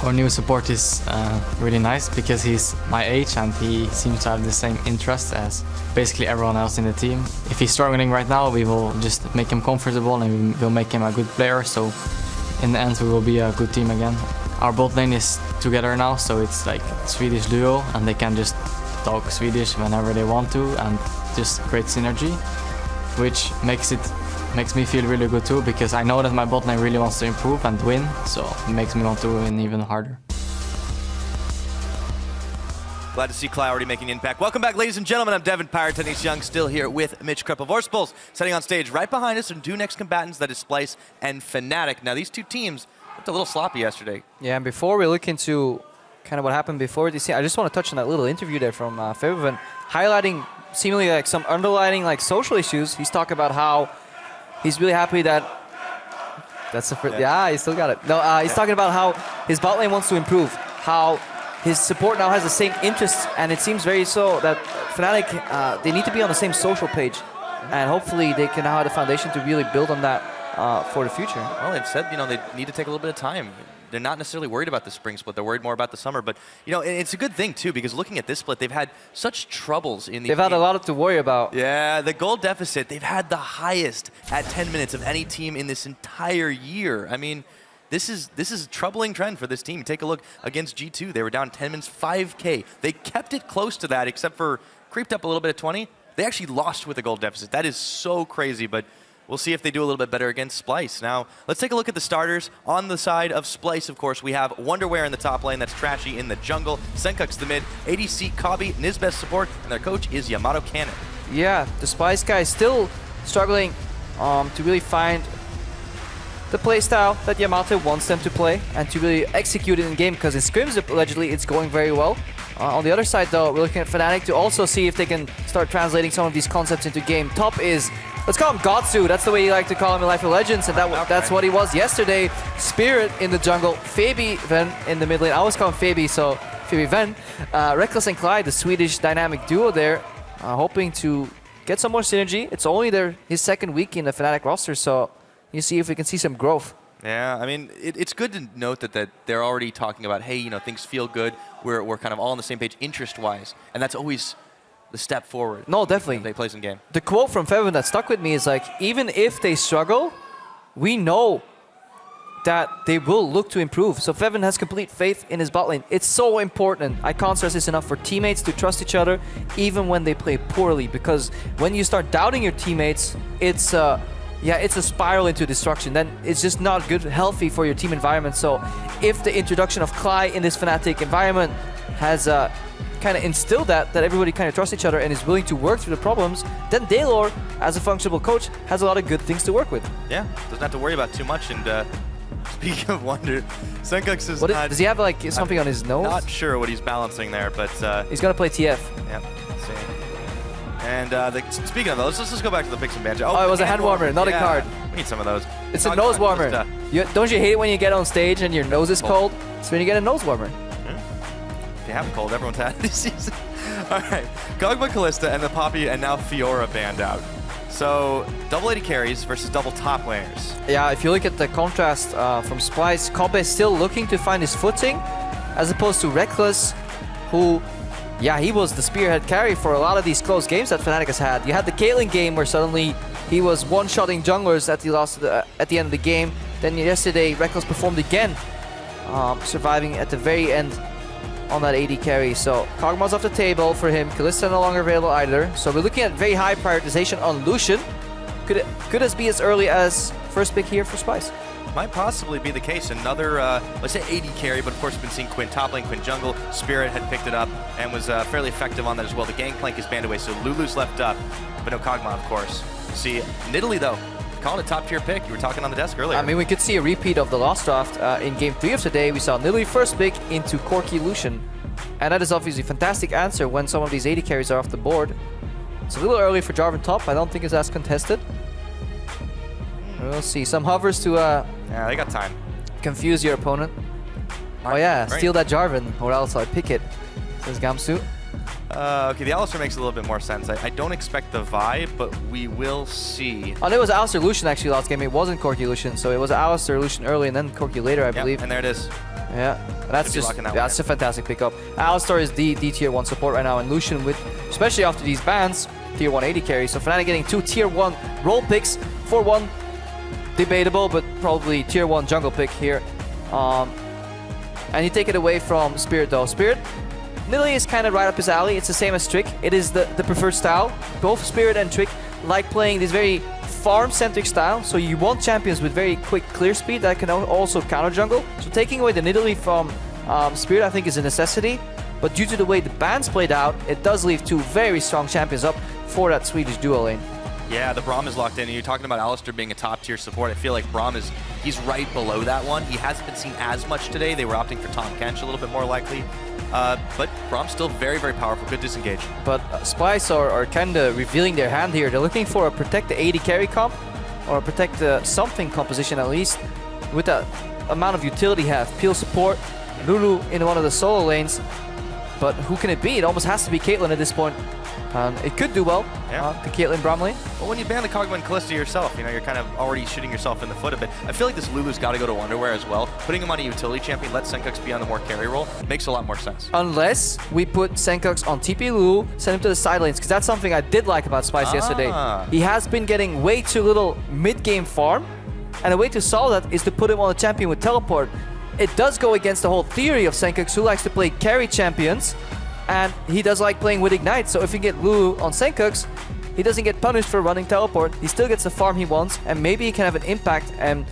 Our new support is really nice because he's my age and he seems to have the same interests as basically everyone else in the team. If he's struggling right now, we will just make him comfortable and we'll make him a good player, so in the end we will be a good team again. Our bot lane is together now, so it's like a Swedish duo and they can just talk Swedish whenever they want to and just create synergy, which makes me feel really good too, because I know that my bot lane really wants to improve and win, so it makes me want to win even harder. Glad to see Cly already making impact. Welcome back, ladies and gentlemen. I'm Devin Pyrotennis Young, still here with Mitch Krepp of Vorspals. Setting on stage right behind us are two next combatants, that is Splyce and Fnatic. Now, these two teams looked a little sloppy yesterday. Yeah, and before we look into kind of what happened before this, I just want to touch on that little interview there from Febiven, highlighting seemingly like some underlying like social issues. He's talking about how he's really happy that that's the first. Yeah, he still got it. No, he's talking about how his bot lane wants to improve, how his support now has the same interests, and it seems very so that Fnatic, they need to be on the same social page, and hopefully they can now have the foundation to really build on that for the future. Well, they've said, they need to take a little bit of time. They're not necessarily worried about the spring split. They're worried more about the summer. But, it's a good thing, too, because looking at this split, they've had such troubles in the They've had a lot to worry about. Yeah, the goal deficit, they've had the highest at 10 minutes of any team in this entire year. I mean, this is a troubling trend for this team. Take a look against G2. They were down 10 minutes, 5K. They kept it close to that, except for creeped up a little bit at 20. They actually lost with a goal deficit. That is so crazy, but we'll see if they do a little bit better against Splyce. Now, let's take a look at the starters. On the side of Splyce, of course, we have Wonderwear in the top lane. That's Trashy in the jungle. Senkuk's the mid. ADC, Kabi, Nizbez support, and their coach is Yamato Cannon. Yeah, the Splyce guy is still struggling to really find the playstyle that Yamato wants them to play and to really execute it in game, because in scrims, allegedly, it's going very well. On the other side, though, we're looking at Fnatic to also see if they can start translating some of these concepts into game. Top is, let's call him Godsu. That's the way you like to call him in Life of Legends, and that's what he was yesterday. Spirit in the jungle, Fabi Ven in the mid lane. I always call him Fabi, so Fabi Ven. Reckless and Clyde, the Swedish dynamic duo there, hoping to get some more synergy. It's only his second week in the Fnatic roster, so you see if we can see some growth. Yeah, I mean, it's good to note that they're already talking about, hey, things feel good. We're kind of all on the same page interest-wise, and that's always the step forward. No, definitely. They play some game. The quote from Febiven that stuck with me is like, even if they struggle, we know that they will look to improve. So Febiven has complete faith in his bot lane. It's so important. I can't stress this enough for teammates to trust each other, even when they play poorly, because when you start doubting your teammates, it's a spiral into destruction. Then it's just not good, healthy for your team environment. So if the introduction of Cly in this Fnatic environment has kind of instilled that everybody kind of trusts each other and is willing to work through the problems, then Daylor, as a functional coach, has a lot of good things to work with. Yeah, doesn't have to worry about too much. And speaking of wonder, Senkuk is does he have like something on his nose? Not sure what he's balancing there, but he's gonna play TF. Yeah, let's see. And speaking of those, let's just go back to the picks and banjo. Oh, it was a hand warmer, not a card. We need some of those. It's a nose warmer. Don't you hate it when you get on stage and your nose is cold? It's when you get a nose warmer. If you have a cold, everyone's had it this season. All right, Gogba, Kalista, and the Poppy, and now Fiora banned out. So, double AD carries versus double top laners. Yeah, if you look at the contrast from Splyce, Kobe is still looking to find his footing, as opposed to Reckless, who, yeah, he was the spearhead carry for a lot of these close games that Fnatic has had. You had the Caitlyn game where suddenly he was one-shotting junglers at the end of the game. Then yesterday, Reckless performed again, surviving at the very end on that AD carry. So Kog'Maw's off the table for him. Kalista no longer available either. So we're looking at very high prioritization on Lucian. Could it be as early as first pick here for Splyce? Might possibly be the case. Another, let's say AD carry, but of course we've been seeing Quinn top lane, Quinn jungle. Spirit had picked it up and was fairly effective on that as well. The Gangplank is banned away, so Lulu's left up, but no Kog'Maw, of course. You see, Nidalee though, calling a top tier pick. You were talking on the desk earlier. I mean, we could see a repeat of the last draft in game 3 of today. We saw Nidalee first pick into Corki Lucian. And that is obviously a fantastic answer when some of these AD carries are off the board. It's a little early for Jarvan top. I don't think it's as contested. We'll see. Some hovers to yeah, they got time. Confuse your opponent. Oh yeah, steal that Jarvan, or else I pick it, says Gamsu. Okay, the Alistar makes a little bit more sense. I don't expect the vibe, but we will see. Oh, there was Alistar Lucian actually last game. It wasn't Corki Lucian, so it was Alistar Lucian early and then Corki later, I believe. And there it is. Yeah, that's a fantastic pickup. Alistar is the tier 1 support right now, and Lucian with, especially after these bans, tier 1 AD carry. So Fnatic getting 2 tier 1 role picks for 1 debatable, but probably tier 1 jungle pick here. And you take it away from Spirit though. Spirit, Nidalee is kind of right up his alley. It's the same as Trick. It is the preferred style. Both Spirit and Trick like playing this very farm-centric style. So you want champions with very quick clear speed that can also counter jungle. So taking away the Nidalee from Spirit I think is a necessity. But due to the way the bans played out, it does leave 2 very strong champions up for that Swedish duo lane. Yeah, the Braum is locked in, and you're talking about Alistar being a top-tier support. I feel like Braum he's right below that one. He hasn't been seen as much today. They were opting for Tom Kench a little bit more likely. But Braum's still very, very powerful. Good disengage. But Splyce are kind of revealing their hand here. They're looking for a protect the AD carry comp, or protect the something composition at least, with the amount of utility have. Peel support, Lulu in one of the solo lanes. But who can it be? It almost has to be Caitlyn at this point. It could do well, the Caitlyn Braum lane. Well, when you ban the Kog'Maw and Kalista yourself, you're kind of already shooting yourself in the foot a bit. I feel like this Lulu's got to go to Underwear as well. Putting him on a utility champion, let Senkux be on the more carry role, makes a lot more sense. Unless we put Senkux on TP Lulu, send him to the side lanes, because that's something I did like about Splyce yesterday. He has been getting way too little mid-game farm, and a way to solve that is to put him on a champion with teleport. It does go against the whole theory of Senkux, who likes to play carry champions, and he does like playing with Ignite. So if you get Lulu on Senkux, he doesn't get punished for running teleport. He still gets the farm he wants, and maybe he can have an impact and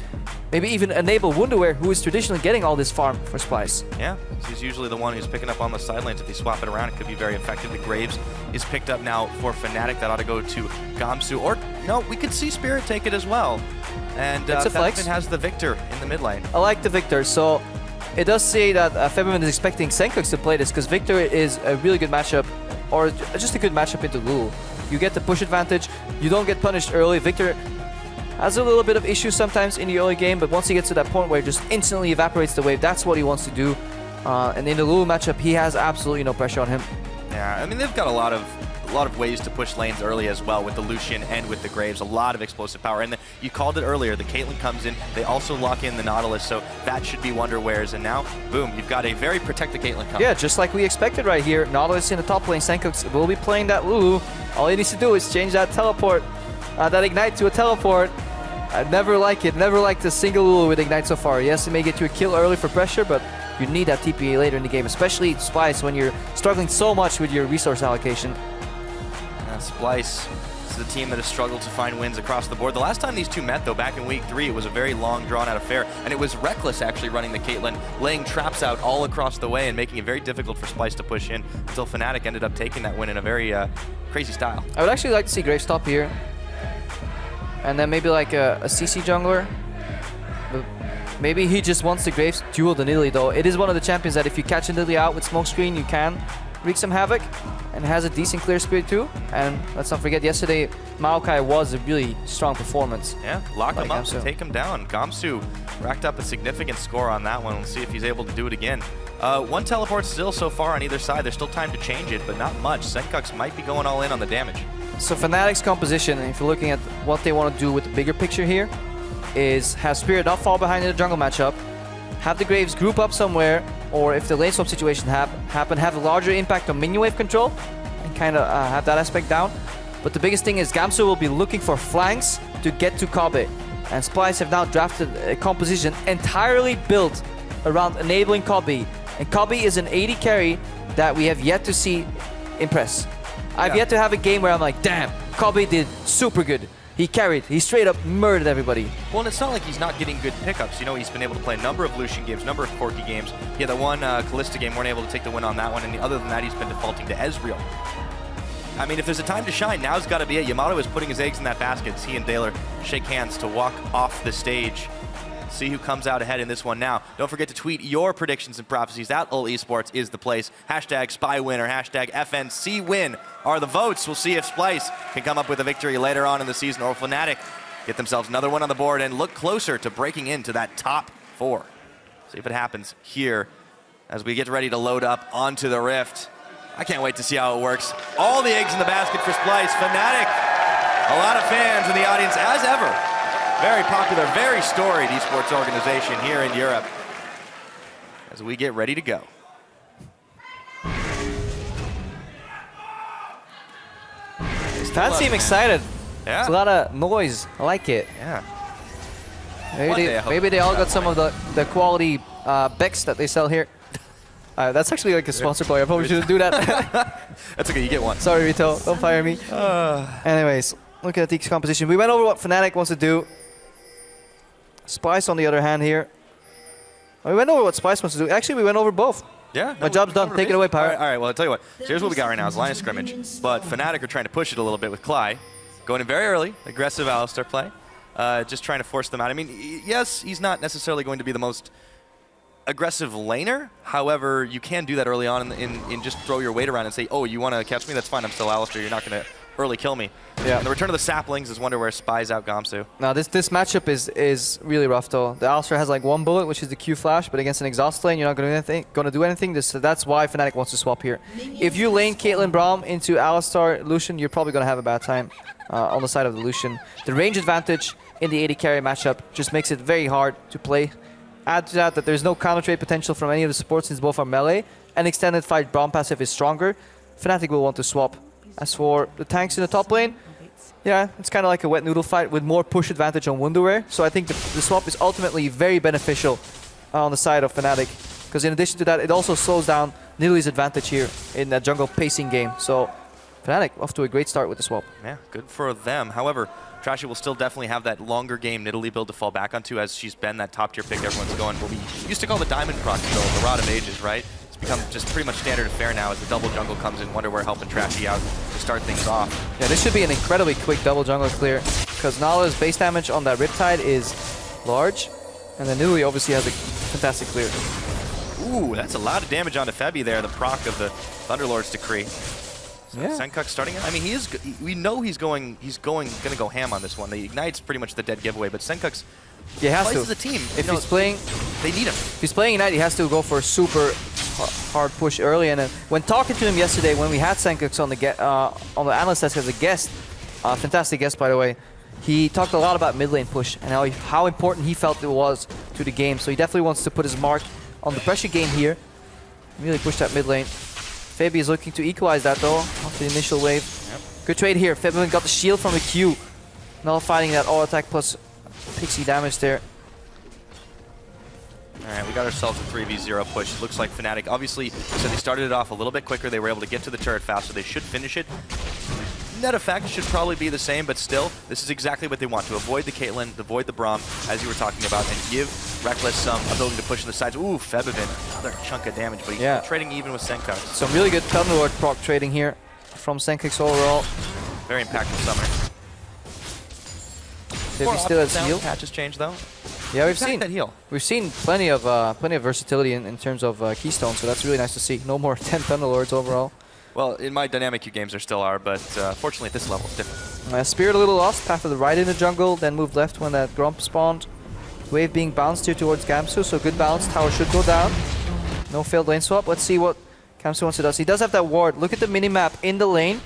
maybe even enable Wunderwear, who is traditionally getting all this farm for Splyce. Yeah, he's usually the one who's picking up on the side lanes. If they swap it around, it could be very effective. The Graves is picked up now for Fnatic. That ought to go to Gamsu. Or, we could see Spirit take it as well. And Febiven has the Victor in the mid lane. I like the Victor. So it does say that Febiven is expecting Senkux to play this, because Victor is a really good matchup, or just a good matchup into Lulu. You get the push advantage, you don't get punished early. Victor has a little bit of issues sometimes in the early game, but once he gets to that point where he just instantly evaporates the wave, that's what he wants to do. And in the Lulu matchup, he has absolutely no pressure on him. Yeah, I mean, they've got a lot of ways to push lanes early as well with the Lucian and with the Graves. A lot of explosive power. And you called it earlier, the Caitlyn comes in. They also lock in the Nautilus, so that should be Wonderwares. And now, boom, you've got a very protect the Caitlyn comp. Yeah, just like we expected right here. Nautilus in the top lane. Senkux will be playing that Lulu. All he needs to do is change that teleport, that Ignite to a teleport. I never like it. Never liked a single Lulu with Ignite so far. Yes, it may get you a kill early for pressure, but you need that TPA later in the game, especially Splyce when you're struggling so much with your resource allocation. Splyce is the team that has struggled to find wins across the board. The last time these two met, though, back in Week 3, it was a very long, drawn-out affair, and it was Reckless actually running the Caitlyn, laying traps out all across the way and making it very difficult for Splyce to push in until Fnatic ended up taking that win in a very crazy style. I would actually like to see Graves top here, and then maybe like a CC jungler. But maybe he just wants the Graves duel the Nidalee, though. It is one of the champions that if you catch a Nidalee out with smokescreen, you can wreak some havoc, and has a decent clear speed too. And let's not forget, yesterday Maokai was a really strong performance. Yeah, lock him up and take him down. Gamsu racked up a significant score on that one. We'll see if he's able to do it again. One teleport still so far on either side. There's still time to change it, but not much. Senkux might be going all in on the damage. So Fnatic's composition, if you're looking at what they want to do with the bigger picture here, is have Spirit not fall behind in the jungle matchup, have the Graves group up somewhere, or if the lane swap situation happen, have a larger impact on minion wave control, and kind of have that aspect down. But the biggest thing is Gamsu will be looking for flanks to get to Kobe. And Splyce have now drafted a composition entirely built around enabling Kobe. And Kobe is an AD carry that we have yet to see impress. I've yet to have a game where I'm like, damn, Kobe did super good. He carried. He straight up murdered everybody. Well, and it's not like he's not getting good pickups. He's been able to play a number of Lucian games, a number of Corki games. He had the one Kalista game, weren't able to take the win on that one. And other than that, he's been defaulting to Ezreal. I mean, if there's a time to shine, now's got to be it. Yamato is putting his eggs in that basket. He and Daler shake hands to walk off the stage. See who comes out ahead in this one now. Don't forget to tweet your predictions and prophecies. At EUL Esports is the place. Hashtag SpyWin or hashtag FNC win are the votes. We'll see if Splyce can come up with a victory later on in the season, or Fnatic get themselves another one on the board and look closer to breaking into that top 4. See if it happens here as we get ready to load up onto the Rift. I can't wait to see how it works. All the eggs in the basket for Splyce. Fnatic, a lot of fans in the audience as ever. Very popular, very storied esports organization here in Europe. as we get ready to go. Fans seem excited. Yeah. There's a lot of noise. I like it. Yeah. Maybe they all got some of the quality Becks that they sell here. That's actually like a sponsor play. I probably shouldn't do that. That's okay, you get one. Sorry, Vito. Don't fire me. Anyways, look at the composition. We went over what Fnatic wants to do. Splyce, on the other hand, here. We went over what Splyce wants to do. Actually, we went over both. Yeah. My job's done. Take it away, Pirate. All right, well, I'll tell you what. So here's what we got right now is line of scrimmage. But Fnatic are trying to push it a little bit with Cly. Going in very early, aggressive Alistar play. Just trying to force them out. I mean, yes, he's not necessarily going to be the most aggressive laner. However, you can do that early on and just throw your weight around and say, oh, you want to catch me? That's fine. I'm still Alistar. You're not going to early kill me. Yeah. And the return of the saplings is Wonderware spies out Gamsu. Now, this matchup is really rough, though. The Alistar has like one bullet, which is the Q flash, but against an exhaust lane, you're not going to do anything. That's why Fnatic wants to swap here. If you lane Caitlyn Braum into Alistar Lucian, you're probably going to have a bad time on the side of the Lucian. The range advantage in the AD carry matchup just makes it very hard to play. Add to that there's no counter trade potential from any of the supports since both are melee, and extended fight Braum passive is stronger. Fnatic will want to swap. As for the tanks in the top lane, yeah, it's kind of like a wet noodle fight with more push advantage on Wonderware. So I think the swap is ultimately very beneficial on the side of Fnatic, because in addition to that, it also slows down Nidalee's advantage here in that jungle pacing game. So Fnatic off to a great start with the swap. Yeah, good for them. However, Trashy will still definitely have that longer game Nidalee build to fall back onto, as she's been that top tier pick everyone's going. What we used to call the Diamond proc build, the Rod of Ages, right? It's become just pretty much standard affair now as the double jungle comes in, Wonderware helping Trashy out to start things off. Yeah, this should be an incredibly quick double jungle clear, because Nala's base damage on that Riptide is large, and then Nidalee obviously has a fantastic clear. Ooh, that's a lot of damage onto Febby there, the proc of the Thunderlord's Decree. Yeah. Senkuk starting it. I mean, we know he's going to go ham on this one. The Ignite's pretty much the dead giveaway, but Senkuk's He has to. Splyce is a team. If he's playing, they need him. If he's playing Ignite, he has to go for a super hard push early. And then when talking to him yesterday, when we had Senkuk on the analyst desk as a guest, fantastic guest by the way, he talked a lot about mid lane push and how important he felt it was to the game. So he definitely wants to put his mark on the pressure game here. Really push that mid lane. Fabi is looking to equalize that though, after the initial wave. Yep. Good trade here. Fabi got the shield from the Q. Now fighting that all attack plus pixie damage there. Alright, we got ourselves a 3v0 push. It looks like Fnatic, obviously, so they started it off a little bit quicker. They were able to get to the turret faster. They should finish it. Net effect should probably be the same, but still, this is exactly what they want, to avoid the Caitlyn, avoid the Braum, as you were talking about, and give Reckless some ability to push to the sides. Ooh, Febivin, another chunk of damage, but he's trading even with Senkuk. Some really good Thunderlord proc trading here from Senkuk's overall. Very impactful summoner. Fabi still has heal. Patches change though. Yeah, we've seen that heal. We've seen plenty of versatility in terms of Keystone, so that's really nice to see. No more 10 Thunderlords overall. Well, in my dynamic queue games there still are, but fortunately at this level it's different. Spirit a little lost, path of the right in the jungle, then moved left when that Gromp spawned. Wave being bounced here towards Gamsu, so good bounce. Tower should go down. No failed lane swap. Let's see what Gamsu wants to do. He does have that ward. Look at the minimap in the lane.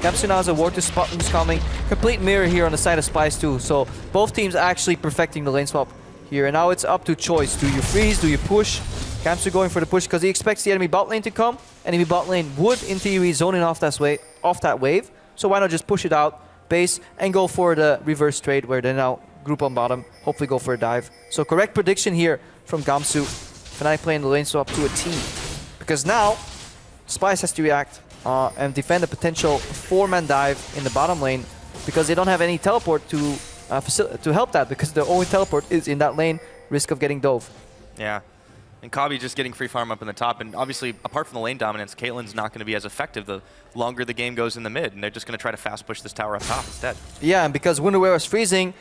Gamsu now has a ward to spot who's coming. Complete mirror here on the side of Splyce too. So both teams actually perfecting the lane swap here. And now it's up to choice. Do you freeze? Do you push? Gamsu going for the push because he expects the enemy bot lane to come. Enemy bot lane would, in theory, zone in off that wave. So why not just push it out, base, and go for the reverse trade where they now group on bottom, hopefully go for a dive. So correct prediction here from Gamsu. Fnatic playing the lane swap to a T. Because now, Splyce has to react and defend a potential 4-man dive in the bottom lane because they don't have any teleport to help that, because the only teleport is in that lane, risk of getting dove. Yeah. And Kabi just getting free farm up in the top, and obviously, apart from the lane dominance, Caitlyn's not going to be as effective the longer the game goes in the mid, and they're just going to try to fast push this tower up top instead. Yeah, and because Wonderware is freezing,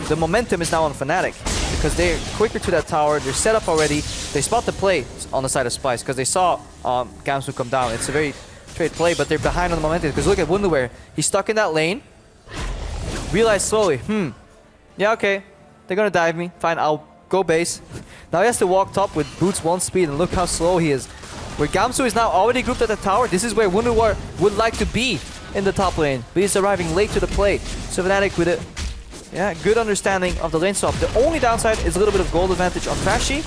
the momentum is now on Fnatic, because they're quicker to that tower, they're set up already, they spot the play on the side of Splyce, because they saw Gamsu come down. It's a very straight play, but they're behind on the momentum, because look at Wonderware, he's stuck in that lane, realize slowly, yeah, okay, they're going to dive me, fine, I'll go base. Now he has to walk top with boots 1 speed, and look how slow he is. Where Gamsu is now already grouped at the tower, this is where Wonderware would like to be in the top lane, but he's arriving late to the play. So Fnatic with a good understanding of the lane swap. The only downside is a little bit of gold advantage on Trashy,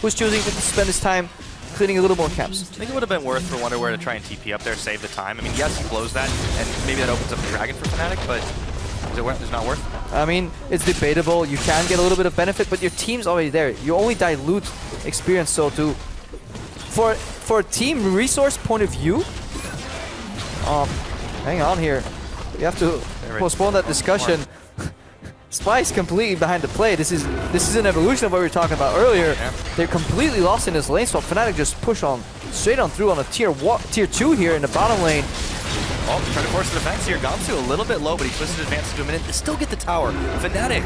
who's choosing to spend his time cleaning a little more camps. I think it would have been worth for Wonderwear to try and TP up there, save the time. I mean, yes, he blows that, and maybe that opens up the Dragon for Fnatic, but it's not worth it. I mean, it's debatable. You can get a little bit of benefit, but your team's already there. You only dilute experience, so for a team resource point of view, hang on here. We have to postpone that discussion. Splyce completely behind the play. This is an evolution of what we were talking about earlier. Yeah. They're completely lost in this lane swap. Fnatic just push on straight on through on a tier 2 here in the bottom lane. Oh, trying to force the defense here. Gamsu a little bit low, but he twisted advance to a minute. They still get the tower. Fnatic,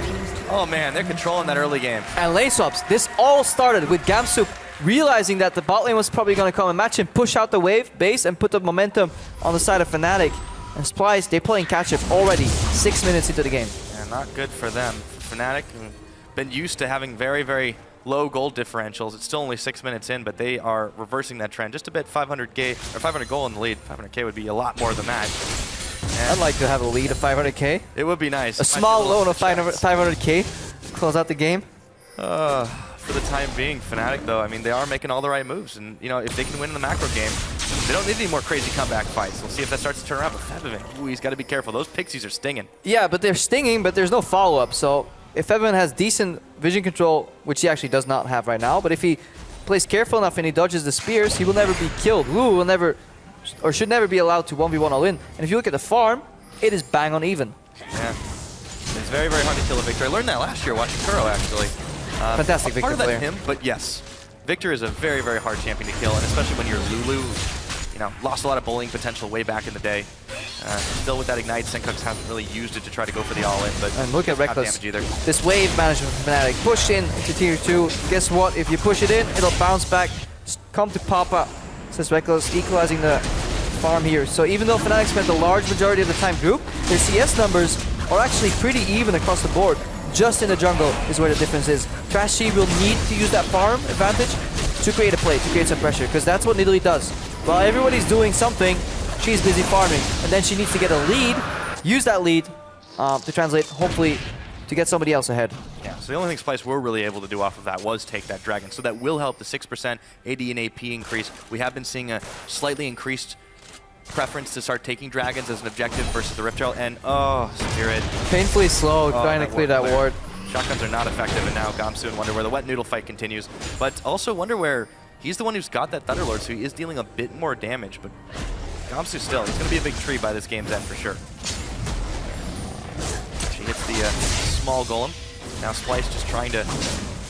oh man, they're controlling that early game. And lane swaps. This all started with Gamsu realizing that the bot lane was probably going to come and match him, push out the wave base, and put the momentum on the side of Fnatic. And Splyce, they're playing catch-up already, 6 minutes into the game. Not good for them. Fnatic, been used to having very, very low gold differentials. It's still only 6 minutes in, but they are reversing that trend just a bit. 500k or 500 gold in the lead. 500k would be a lot more than that. And I'd like to have a lead of 500k. it would be nice. A small loan of 500k. Close out the game. For the time being, Fnatic though, I mean, they are making all the right moves, and you know, if they can win in the macro game, they don't need any more crazy comeback fights. We'll see if that starts to turn around. But Febiven, ooh, he's got to be careful. Those pixies are stinging. Yeah, but they're stinging, but there's no follow-up. So if Febiven has decent vision control, which he actually does not have right now, but if he plays careful enough and he dodges the spears, he will never be killed. Lulu will never, or should never be allowed to 1v1 all in. And if you look at the farm, it is bang on even. Yeah, it's very, very hard to kill a Victor. I learned that last year watching Kuro, actually. Fantastic Victor part of that player. him, but yes, Victor is a very, very hard champion to kill, and especially when you're Lulu, you know, lost a lot of bullying potential way back in the day. Still with that Ignite, Senkux hasn't really used it to try to go for the all-in, but and look at not Reckless. damage either. This wave management from Fnatic. Push in to tier 2. Guess what? If you push it in, it'll bounce back. Come to Papa, says Reckless, equalizing the farm here. So even though Fnatic spent the large majority of the time group, their CS numbers are actually pretty even across the board. Just in the jungle is where the difference is. Trashy will need to use that farm advantage to create a play, to create some pressure, because that's what Nidalee does. While everybody's doing something, she's busy farming, and then she needs to get a lead, use that lead to translate, hopefully, to get somebody else ahead. Yeah, so the only thing Splyce were really able to do off of that was take that Dragon, so that will help the 6% AD and AP increase. We have been seeing a slightly increased preference to start taking Dragons as an objective versus the Rift Trail, and oh, Spirit. Painfully slow, trying to clear that ward. Shotguns are not effective, and now Gamsu and Wonderwear, the wet noodle fight continues. But also Wonderwear, he's the one who's got that Thunderlord, so he is dealing a bit more damage, but Gamsu still, he's going to be a big tree by this game's end for sure. She hits the small golem. Now Splyce just trying to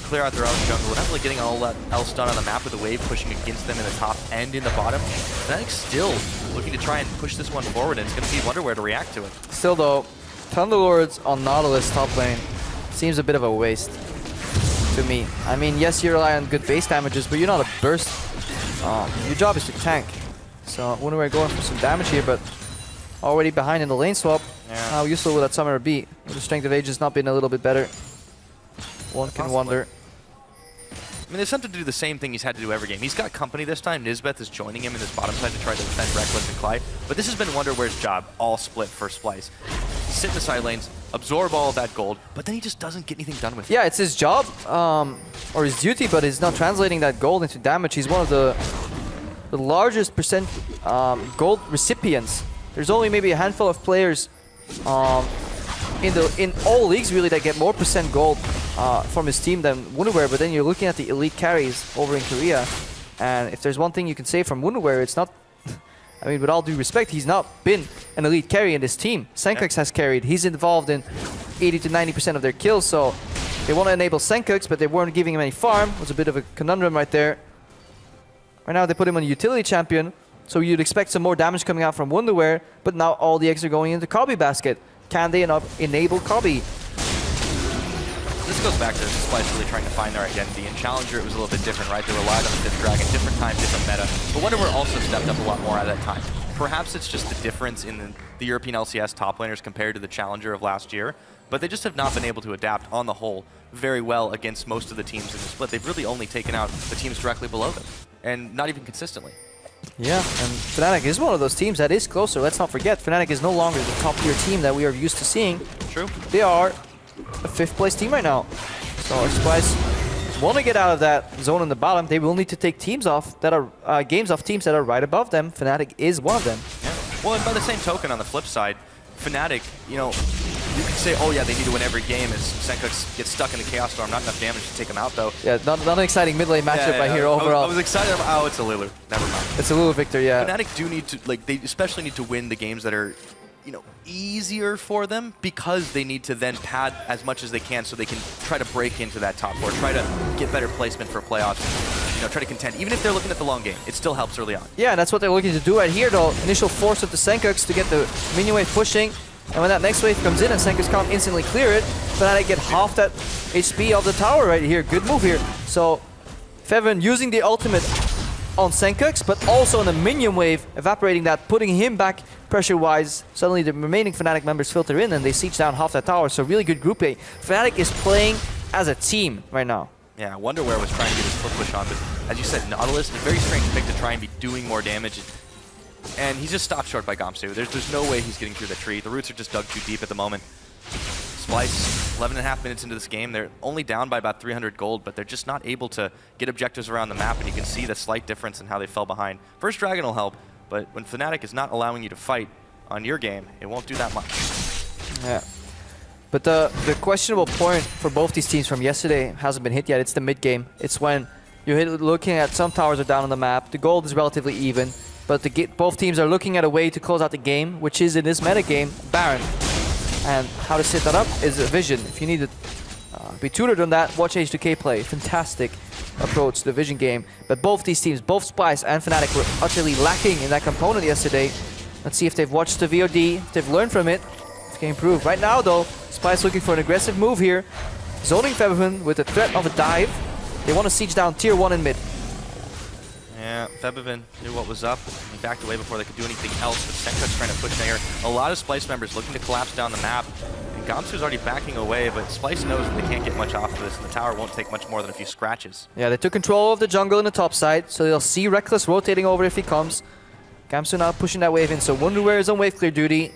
clear out their own jungle. We're not really getting all that else done on the map with the wave pushing against them in the top and in the bottom. Fnatic still looking to try and push this one forward, and it's going to be Wonderwear to react to it. Still though, Thunderlords on Nautilus top lane seems a bit of a waste to me. I mean, yes, you rely on good base damages, but you're not a burst. Your job is to tank. So Wonderwear going for some damage here, but already behind in the lane swap. Yeah. How useful will that summoner be? With the strength of ages not being a little bit better. One can wonder. I mean, there's something to do the same thing he's had to do every game. He's got company this time. Nisbeth is joining him in this bottom side to try to defend Reckless and Clyde. But this has been Wonderwear's job, all split for Splyce. Sit in the side lanes, absorb all of that gold, but then he just doesn't get anything done with it. Yeah, it's his job, or his duty, but he's not translating that gold into damage. He's one of the largest percent gold recipients. There's only maybe a handful of players in all leagues really that get more percent gold from his team than Wonderwear, but then you're looking at the elite carries over in Korea, and if there's one thing you can say from Wonderwear, it's not, I mean, with all due respect, he's not been an elite carry in this team. Senkux has carried. He's involved in 80 to 90% of their kills, so they want to enable Senkux, but they weren't giving him any farm. It was a bit of a conundrum right there. Right now they put him on a utility champion, so you'd expect some more damage coming out from Wonderwear, but now all the eggs are going into Kobe basket. Can they enable Kobe? This goes back to Splyce really trying to find their identity. In Challenger, it was a little bit different, right? They relied on the 5th Dragon, different time, different meta. But Wonderwear also stepped up a lot more at that time. Perhaps it's just the difference in the European LCS top laners compared to the Challenger of last year, but they just have not been able to adapt on the whole very well against most of the teams in the split. They've really only taken out the teams directly below them, and not even consistently. Yeah, and Fnatic is one of those teams that is closer. Let's not forget, Fnatic is no longer the top tier team that we are used to seeing. True. They are a 5th place team right now. So Splyce want to get out of that zone in the bottom, they will need to take teams off that are games off teams that are right above them. Fnatic is one of them. Yeah. Well, and by the same token, on the flip side, Fnatic, you know, you could say, oh yeah, they need to win every game as Senkux gets stuck in the Chaos Storm. Not enough damage to take him out, though. Yeah, not an exciting mid lane matchup right here overall. I was excited about, oh, it's a Lulu. Never mind. It's a Lulu victor, yeah. Fnatic do need to, like, they especially need to win the games that are, you know, easier for them because they need to then pad as much as they can so they can try to break into that top four, try to get better placement for playoffs, you know, try to contend. Even if they're looking at the long game, it still helps early on. Yeah, and that's what they're looking to do right here, though. Initial force of the Senkux to get the minion wave pushing. And when that next wave comes in and Senkux can't instantly clear it, Fnatic get half that HP of the tower right here. Good move here. So, Feven using the ultimate on Senkux, but also on the minion wave, evaporating that, putting him back pressure-wise. Suddenly the remaining Fnatic members filter in and they siege down half that tower, so really good group A. Fnatic is playing as a team right now. Yeah, Wonderware was trying to get his foot push on, but as you said, Nautilus, a very strange pick to try and be doing more damage. And he's just stopped short by Gamsu. There's no way he's getting through the tree. The roots are just dug too deep at the moment. Splyce, 11.5 minutes into this game, they're only down by about 300 gold, but they're just not able to get objectives around the map, and you can see the slight difference in how they fell behind. First Dragon will help, but when Fnatic is not allowing you to fight on your game, it won't do that much. Yeah. But the questionable point for both these teams from yesterday hasn't been hit yet. It's the mid game. It's when you're looking at some towers are down on the map. The gold is relatively even, but both teams are looking at a way to close out the game, which is in this meta game, Baron. And how to set that up is a vision. If you need to be tutored on that, watch H2K play. Fantastic approach to the vision game. But both these teams, both Splyce and Fnatic, were utterly lacking in that component yesterday. Let's see if they've watched the VOD, if they've learned from it, if they can improve. Right now, though, Splyce looking for an aggressive move here. Zoning Feven with the threat of a dive. They want to siege down tier 1 in mid. Yeah, Febiven knew what was up. He backed away before they could do anything else, but Senkux trying to push there. A lot of Splyce members looking to collapse down the map. And Gamsu's already backing away, but Splyce knows that they can't get much off of this, and the tower won't take much more than a few scratches. Yeah, they took control of the jungle in the top side, so they'll see Reckless rotating over if he comes. Gamsu now pushing that wave in, so Wonderware is on wave clear duty.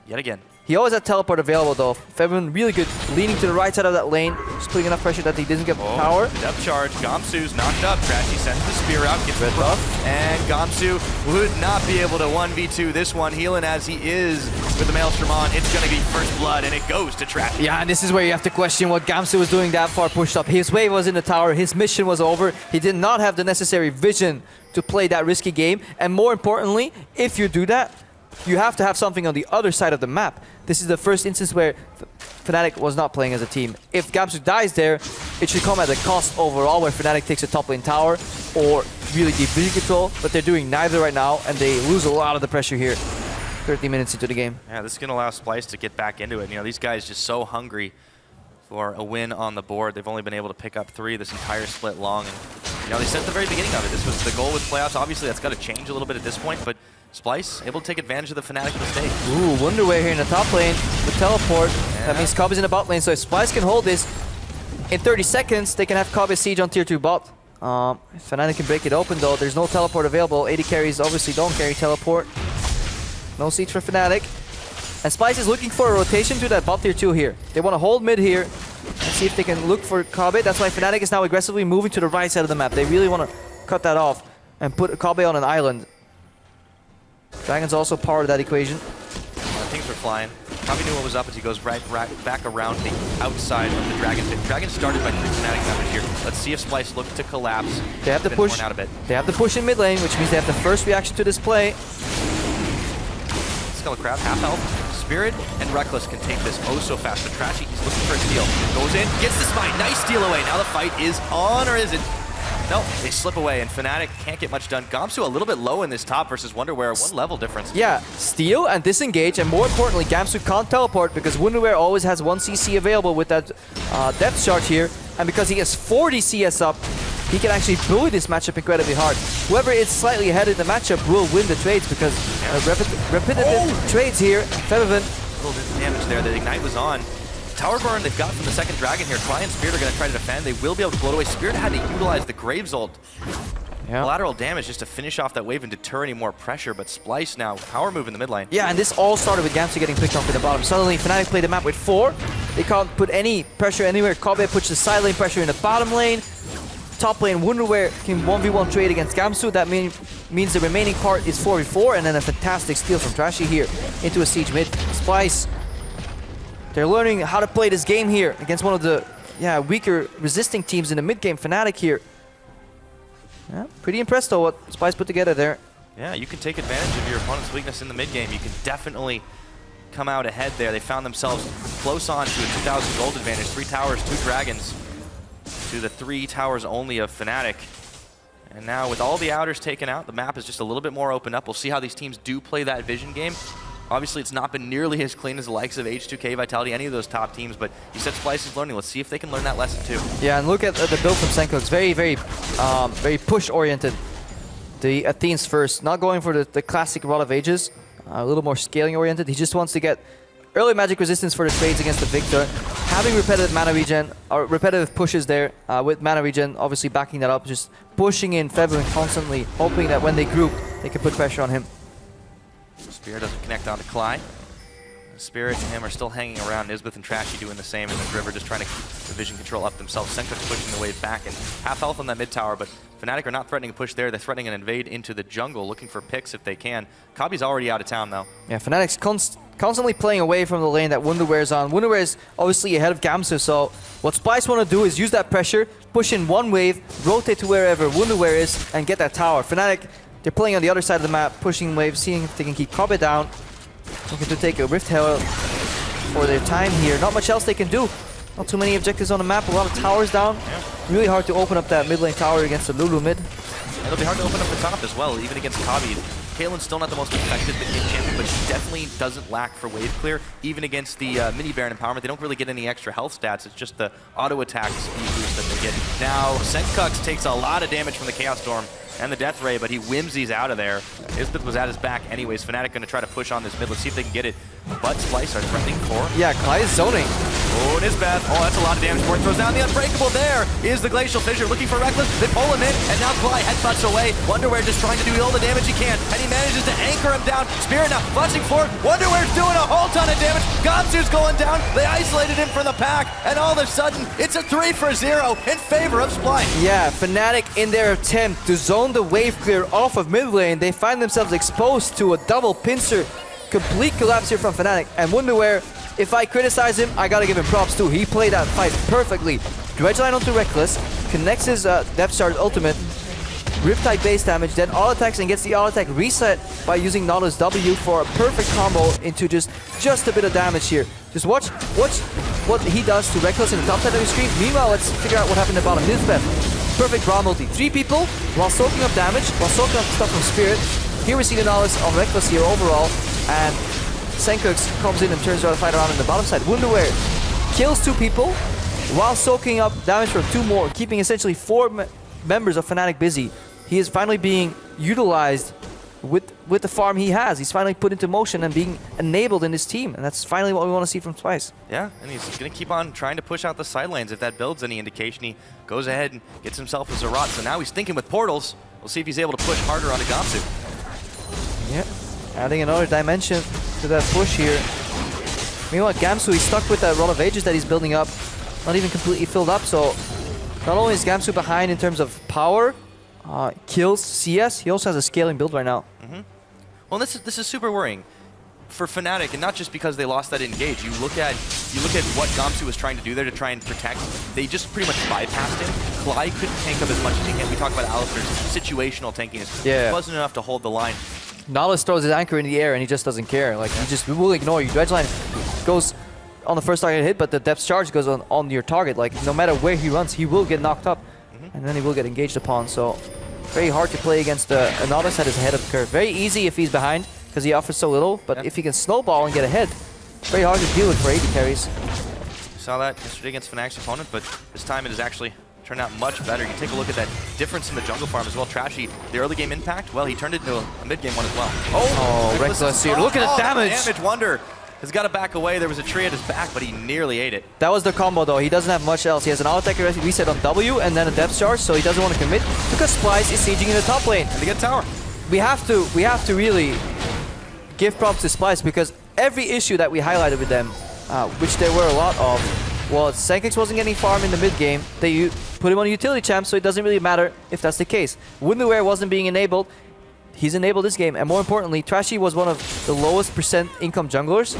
Yet again. He always had teleport available though. Feven really good, leaning to the right side of that lane, just putting enough pressure that he doesn't get power. Depth charge, Gamsu's knocked up. Trashy sends the spear out, gets red buff, and Gamsu would not be able to 1v2 this one, healing as he is with the Maelstrom on. It's going to be first blood, and it goes to Trashy. Yeah, and this is where you have to question what Gamsu was doing that far pushed up. His wave was in the tower, his mission was over. He did not have the necessary vision to play that risky game, and more importantly, if you do that, you have to have something on the other side of the map. This is the first instance where Fnatic was not playing as a team. If Gamsu dies there, it should come at a cost overall where Fnatic takes a top lane tower or really deep vision control, but they're doing neither right now and they lose a lot of the pressure here. 30 minutes into the game. Yeah, this is going to allow Splyce to get back into it. You know, these guys just so hungry for a win on the board. They've only been able to pick up 3 this entire split long. And, you know, they said at the very beginning of it, this was the goal with playoffs. Obviously, that's got to change a little bit at this point, but Splyce able to take advantage of the Fnatic mistake. Ooh, Wonderware here in the top lane with teleport. Yeah. That means Kobe's in the bot lane, so if Splyce can hold this, in 30 seconds, they can have Kobe siege on tier 2 bot. If Fnatic can break it open though, there's no teleport available. AD carries obviously don't carry teleport. No siege for Fnatic. And Splyce is looking for a rotation to that bot tier 2 here. They want to hold mid here and see if they can look for Kobe. That's why Fnatic is now aggressively moving to the right side of the map. They really want to cut that off and put Kobe on an island. Dragon's also part of that equation. Things were flying. Probably knew what was up as he goes right back around the outside of the Dragon pit. Dragon started by 3 Fnatic members here. Let's see if Splyce looks to collapse. They have the push. Out a bit. They have the push in mid lane, which means they have the first reaction to this play. Skullcraft, half health. Spirit and Reckless can take this oh so fast. But Trashy, he's looking for a steal. Goes in, gets the spine. Nice steal away. Now the fight is on, or is it? Nope, they slip away, and Fnatic can't get much done. Gamsu a little bit low in this top versus Wonderware, 1 level difference. Yeah, steal and disengage, and more importantly, Gamsu can't teleport because Wonderware always has 1 CC available with that depth charge here, and because he has 40 CS up, he can actually bully this matchup incredibly hard. Whoever is slightly ahead in the matchup will win the trades because repetitive trades here. Feven. A little bit of damage there, the Ignite was on. Tower burn they've got from the second Dragon here. Try and Spirit are going to try to defend. They will be able to blow it away. Spirit had to utilize the Graves ult Yeah. Lateral damage just to finish off that wave and deter any more pressure, but Splyce now power move in the mid lane. Yeah, and this all started with Gamsu getting picked off at the bottom. Suddenly, Fnatic played the map with 4. They can't put any pressure anywhere. Kobe puts the side lane pressure in the bottom lane. Top lane, Wonderware can 1v1 trade against Gamsu. That means the remaining part is 4v4, and then a fantastic steal from Trashy here into a siege mid. Splyce, they're learning how to play this game here against one of the weaker resisting teams in the mid game. Fnatic here. Yeah, pretty impressed though what Splyce put together there. Yeah, you can take advantage of your opponent's weakness in the mid game. You can definitely come out ahead there. They found themselves close on to a 2,000 gold advantage. 3 towers, 2 dragons to the 3 towers only of Fnatic. And now with all the outers taken out, the map is just a little bit more opened up. We'll see how these teams do play that vision game. Obviously, it's not been nearly as clean as the likes of H2K, Vitality, any of those top teams, but you said Splyce is learning. Let's see if they can learn that lesson too. Yeah, and look at the build from Senko. It's very push-oriented. The Athenes first, not going for the classic Rod of Ages, a little more scaling-oriented. He just wants to get early magic resistance for the trades against the Victor. Having repetitive mana regen, or repetitive pushes there, with mana regen obviously backing that up, just pushing in Feblin constantly, hoping that when they group, they can put pressure on him. Spear doesn't connect onto Clyde. Spirit and him are still hanging around. Nisbeth and Trashy doing the same, and the River just trying to keep the vision control up themselves. Senkuk's pushing the wave back and half health on that mid tower, but Fnatic are not threatening a push there. They're threatening an invade into the jungle, looking for picks if they can. Kabi's already out of town though. Yeah, Fnatic's constantly playing away from the lane that Wonderware's on. Wonderware is obviously ahead of Gamsu, so what Splyce want to do is use that pressure, push in one wave, rotate to wherever Wonderware is, and get that tower. Fnatic, they're playing on the other side of the map, pushing waves, seeing if they can keep Kobe down. Looking to take a Rift Herald for their time here. Not much else they can do. Not too many objectives on the map, a lot of towers down. Yeah. Really hard to open up that mid lane tower against the Lulu mid. It'll be hard to open up the top as well, even against Kabi. Caitlyn's still not the most effective mid-game champion, but she definitely doesn't lack for wave clear. Even against the mini Baron empowerment, they don't really get any extra health stats. It's just the auto attack speed boost that they get. Now, Senkuk's takes a lot of damage from the Chaos Storm and the Death Ray, but he whimsies out of there. Isbeth was at his back anyways. Fnatic going to try to push on this mid. Let's see if they can get it. But Splyce are threatening for... Yeah, Clyde is zoning. Oh, Nisbeth. Oh, that's a lot of damage. Ford throws down the Unbreakable. There is the Glacial Fissure looking for Reckless. They pull him in, and now Clyde headbutts away. Wonderware just trying to do all the damage he can, and he manages to anchor him down. Spirit now flashing forward. Wonderware's doing a whole ton of damage. Gamsu's going down. They isolated him from the pack, and all of a sudden, it's a 3-for-0 in favor of Splyce. Yeah, Fnatic in their attempt to zone the wave clear off of mid lane, they find themselves exposed to a double pincer. Complete collapse here from Fnatic, and Wonderware, if I criticize him, I gotta give him props too. He played that fight perfectly. Dredgeline onto Reckless, connects his Depth Charge ultimate, Riptide base damage, then all attacks and gets the all attack reset by using Nautilus W for a perfect combo into just a bit of damage here. Just watch what he does to Reckless in the top side of the screen. Meanwhile, let's figure out what happened at the bottom. Nisbeth, perfect raw multi. 3 people while soaking up damage, while soaking up stuff from Spirit. Here we see the Nautilus of Reckless here overall, and Senkuk's comes in and turns around to fight around in the bottom side. Wonderware kills 2 people while soaking up damage from 2 more, keeping essentially 4 members of Fnatic busy. He is finally being utilized with the farm he has. He's finally put into motion and being enabled in his team, and that's finally what we want to see from Splyce. Yeah, and he's going to keep on trying to push out the side lanes. If that builds any indication, he goes ahead and gets himself a Zerat. So now he's thinking with portals. We'll see if he's able to push harder onto Gamsu. Yep, adding another dimension to that push here. Meanwhile, Gamsu, he's stuck with that Rod of Ages that he's building up. Not even completely filled up, so not only is Gamsu behind in terms of power, kills, CS, he also has a scaling build right now. Well, this is super worrying for Fnatic, and not just because they lost that engage. You look at what Gamsu was trying to do there to try and protect. They just pretty much bypassed him. Clyde couldn't tank up as much as he can. We talk about Alistar's situational tankiness. Yeah. It wasn't enough to hold the line. Nautilus throws his anchor in the air and he just doesn't care. Like, he just will ignore you. Dredgeline goes on the first target hit, but the depth charge goes on your target. Like, no matter where he runs, he will get knocked up, and then he will get engaged upon. So very hard to play against a Nautilus that is ahead of the curve. Very easy if he's behind, because he offers so little, but if he can snowball and get ahead, very hard to deal with for AD carries. We saw that yesterday against Fnatic's opponent, but this time it has actually turned out much better. You take a look at that difference in the jungle farm as well. Trashy, the early game impact, well, he turned it into a mid game one as well. Oh, Reckless here. Look at the damage. Damage Wonder. has got to back away. There was a tree at his back, but he nearly ate it. That was the combo though. He doesn't have much else. He has an auto-attack reset on W and then a depth charge, so he doesn't want to commit because Splyce is sieging in the top lane. And they get tower. We have to really give props to Splyce because every issue that we highlighted with them, which there were a lot of, was Senkix wasn't getting farm in the mid game. They put him on a utility champ, so it doesn't really matter if that's the case. Wunderwear wasn't being enabled. He's enabled this game, and more importantly, Trashy was one of the lowest percent income junglers.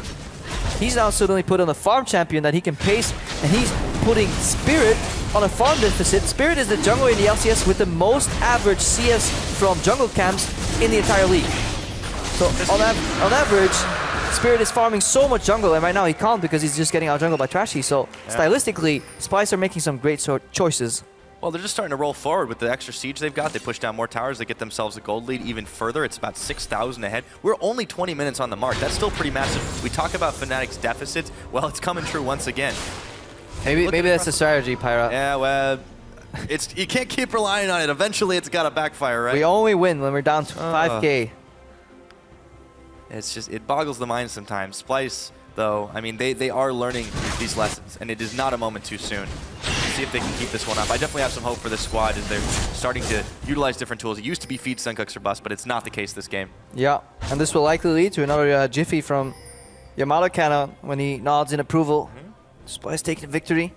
He's now suddenly put on a farm champion that he can pace, and he's putting Spirit on a farm deficit. Spirit is the jungler in the LCS with the most average CS from jungle camps in the entire league. So on average, Spirit is farming so much jungle, and right now he can't because he's just getting out jungled by Trashy. So stylistically, Splyce are making some great choices. Well, they're just starting to roll forward with the extra siege they've got. They push down more towers. They get themselves a gold lead even further. It's about 6,000 ahead. We're only 20 minutes on the mark. That's still pretty massive. We talk about Fnatic's deficits. Well, it's coming true once again. Maybe that's the strategy, Pyra. Yeah, well, you can't keep relying on it. Eventually, it's got to backfire, right? We only win when we're down to 5K. It's just, it boggles the mind sometimes. Splyce, though, I mean, they are learning these lessons, and it is not a moment too soon. See if they can keep this one up. I definitely have some hope for this squad as they're starting to utilize different tools. It used to be feed, Senkix, or bust, but it's not the case this game. Yeah, and this will likely lead to another Jiffy from Yamato Kana when he nods in approval. Splyce taking victory.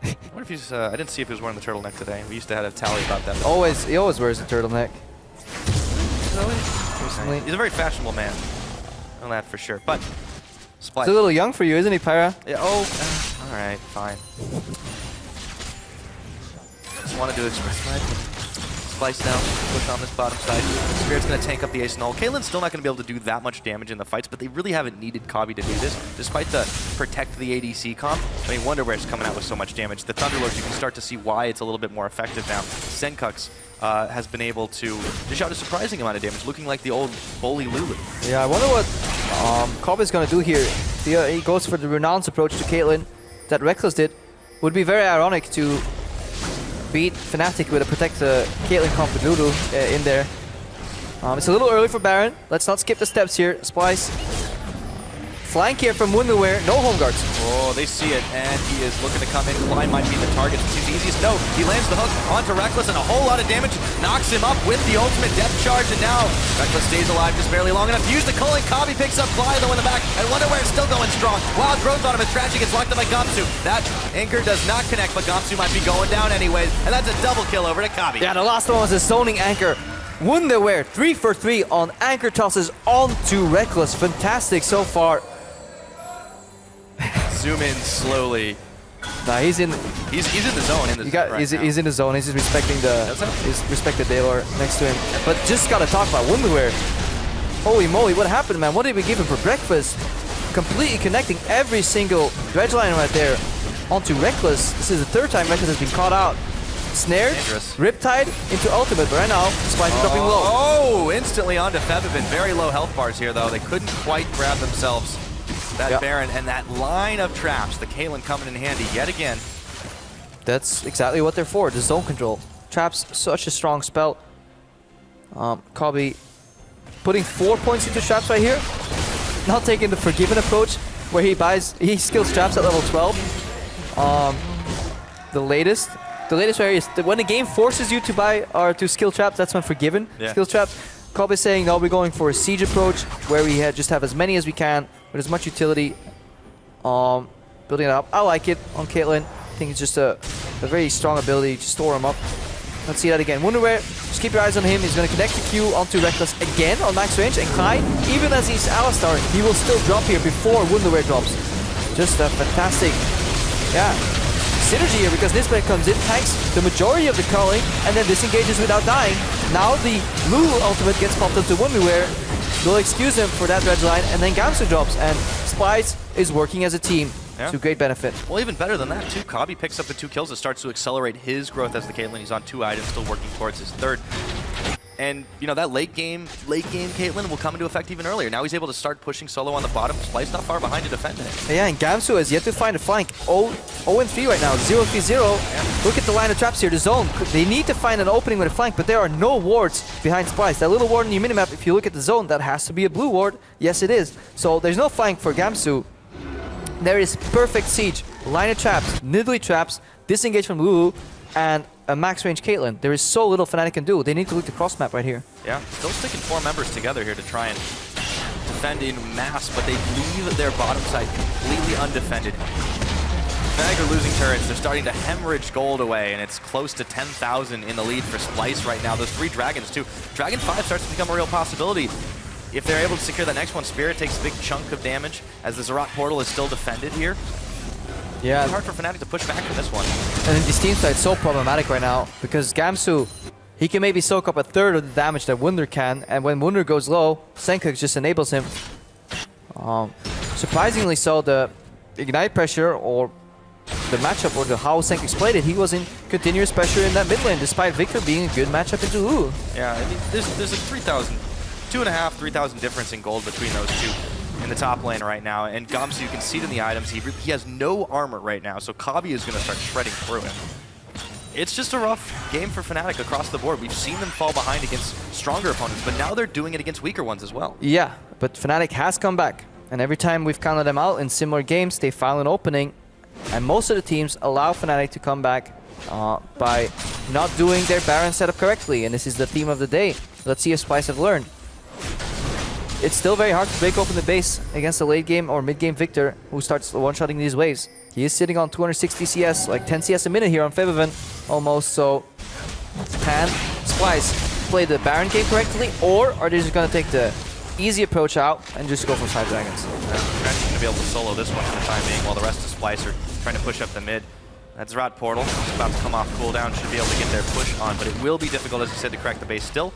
I wonder if he's, I didn't see if he was wearing the turtleneck today. We used to have a tally about that. He always wears the turtleneck. Recently. He's a very fashionable man. I know that for sure. But Splyce. He's a little young for you, isn't he, Pyra? Yeah, all right, fine. Just wanted to express my opinion. Splyce now, push on this bottom side. Spirit's going to tank up the ace null. Caitlyn's still not going to be able to do that much damage in the fights, but they really haven't needed Kobbe to do this, despite the protect the ADC comp. I mean, Wunderwear's coming out with so much damage. The Thunderlords, you can start to see why it's a little bit more effective now. Senkix has been able to dish out a surprising amount of damage, looking like the old bully Lulu. Yeah, I wonder what Kobbe's going to do here. He goes for the Renounce approach to Caitlyn that Reckless did. Would be very ironic to beat Fnatic with a protect Caitlyn comp with Lulu in there. It's a little early for Baron. Let's not skip the steps here. Splyce. Flank here from Wunderwear. No home guards. Oh, they see it, and he is looking to come in. Klein might be the target. Seems the easiest. No, he lands the hook onto Reckless, and a whole lot of damage. Knocks him up with the ultimate depth charge, and now Reckless stays alive just barely long enough to use the culling. Kobbe picks up Fly, though, in the back, and Wunderwear is still going strong. Wild growth on him as Trashy gets locked up by Gamsu. That anchor does not connect, but Gamsu might be going down anyways, and that's a double kill over to Kobbe. Yeah, the last one was a zoning anchor. Wunderwear 3 for 3 on anchor tosses onto Reckless. Fantastic so far. Zoom in slowly. Nah, he's in. He's in the zone. He's in the zone. He's just respecting the Daylor next to him. But just gotta talk about Wunderwear. Holy moly, what happened, man? What did we give him for breakfast? Completely connecting every single dredge line right there onto Reckless. This is the third time Reckless has been caught out. Snared, Riptide into ultimate, but right now Splyce is dropping low. Oh, instantly onto Febvin. Very low health bars here, though. They couldn't quite grab themselves that Baron, and that line of traps, the Caitlyn coming in handy yet again. That's exactly what they're for, the zone control. Traps, such a strong spell. Kobbe putting 4 points into traps right here. Not taking the Forgiven approach, where he skills traps at level 12. The latest right here is when the game forces you to buy or to skill traps, that's when Forgiven skills traps. Kobbe is saying, no, we're going for a siege approach, where we just have as many as we can, with as much utility, building it up. I like it on Caitlyn. I think it's just a very strong ability to store him up. Let's see that again. Wunderwear, just keep your eyes on him. He's going to connect the Q onto Reckless again on max range. And Klein, even as he's Alistar, he will still drop here before Wunderwear drops. Just a fantastic, synergy here, because Nisbet comes in, tanks the majority of the culling, and then disengages without dying. Now the Lulu ultimate gets popped up to Wunderwear. They'll excuse him for that red line, and then Gamsu drops, and Splyce is working as a team to great benefit. Well, even better than that, too. Kobbe picks up the 2 kills. It starts to accelerate his growth as the Caitlyn. He's on 2 items, still working towards his 3rd. And, you know, that late game Caitlyn will come into effect even earlier. Now he's able to start pushing solo on the bottom. Splyce not far behind to defend it. Yeah, and Gamsu has yet to find a flank. 0-3 right now, 0-3-0. Yeah. Look at the line of traps here, the zone. They need to find an opening with a flank, but there are no wards behind Splyce. That little ward in your minimap, if you look at the zone, that has to be a blue ward. Yes, it is. So there's no flank for Gamsu. There is perfect siege, line of traps, niddly traps, disengage from Lulu, and a max range Caitlyn. There is so little Fnatic can do. They need to look the cross map right here. Yeah, still sticking 4 members together here to try and defend in mass, but they leave their bottom side completely undefended. Fnatic are losing turrets. They're starting to hemorrhage gold away, and it's close to 10,000 in the lead for Splyce right now. Those 3 dragons too. Dragon 5 starts to become a real possibility. If they're able to secure that next one, Spirit takes a big chunk of damage as the Zerat portal is still defended here. Yeah. It's hard for Fnatic to push back from this one. And then this team side is so problematic right now because Gamsu, he can maybe soak up a third of the damage that Wunder can, and when Wunder goes low, Senkux just enables him. Surprisingly so, the Ignite pressure or the matchup or the how Senkux played it, he was in continuous pressure in that mid lane despite Victor being a good matchup into Lulu. Yeah, I mean, there's like 3,000, 2.5, 3,000 difference in gold between those two in the top lane right now. And Gamsu, you can see it in the items, he has no armor right now, so Kabi is going to start shredding through him. It's just a rough game for Fnatic across the board. We've seen them fall behind against stronger opponents, but now they're doing it against weaker ones as well. Yeah, but Fnatic has come back. And every time we've counted them out in similar games, they found an opening. And most of the teams allow Fnatic to come back by not doing their Baron setup correctly. And this is the theme of the day. Let's see if Splyce have learned. It's still very hard to break open the base against a late game or mid game Victor who starts one-shotting these waves. He is sitting on 260 CS, like 10 CS a minute here on Febiven almost. So can Splyce play the Baron game correctly, or are they just going to take the easy approach out and just go for 5 dragons? Fnatic's going to be able to solo this one for the time being while the rest of Splyce are trying to push up the mid. That Zerat portal is about to come off cooldown, should be able to get their push on, but it will be difficult, as you said, to crack the base still.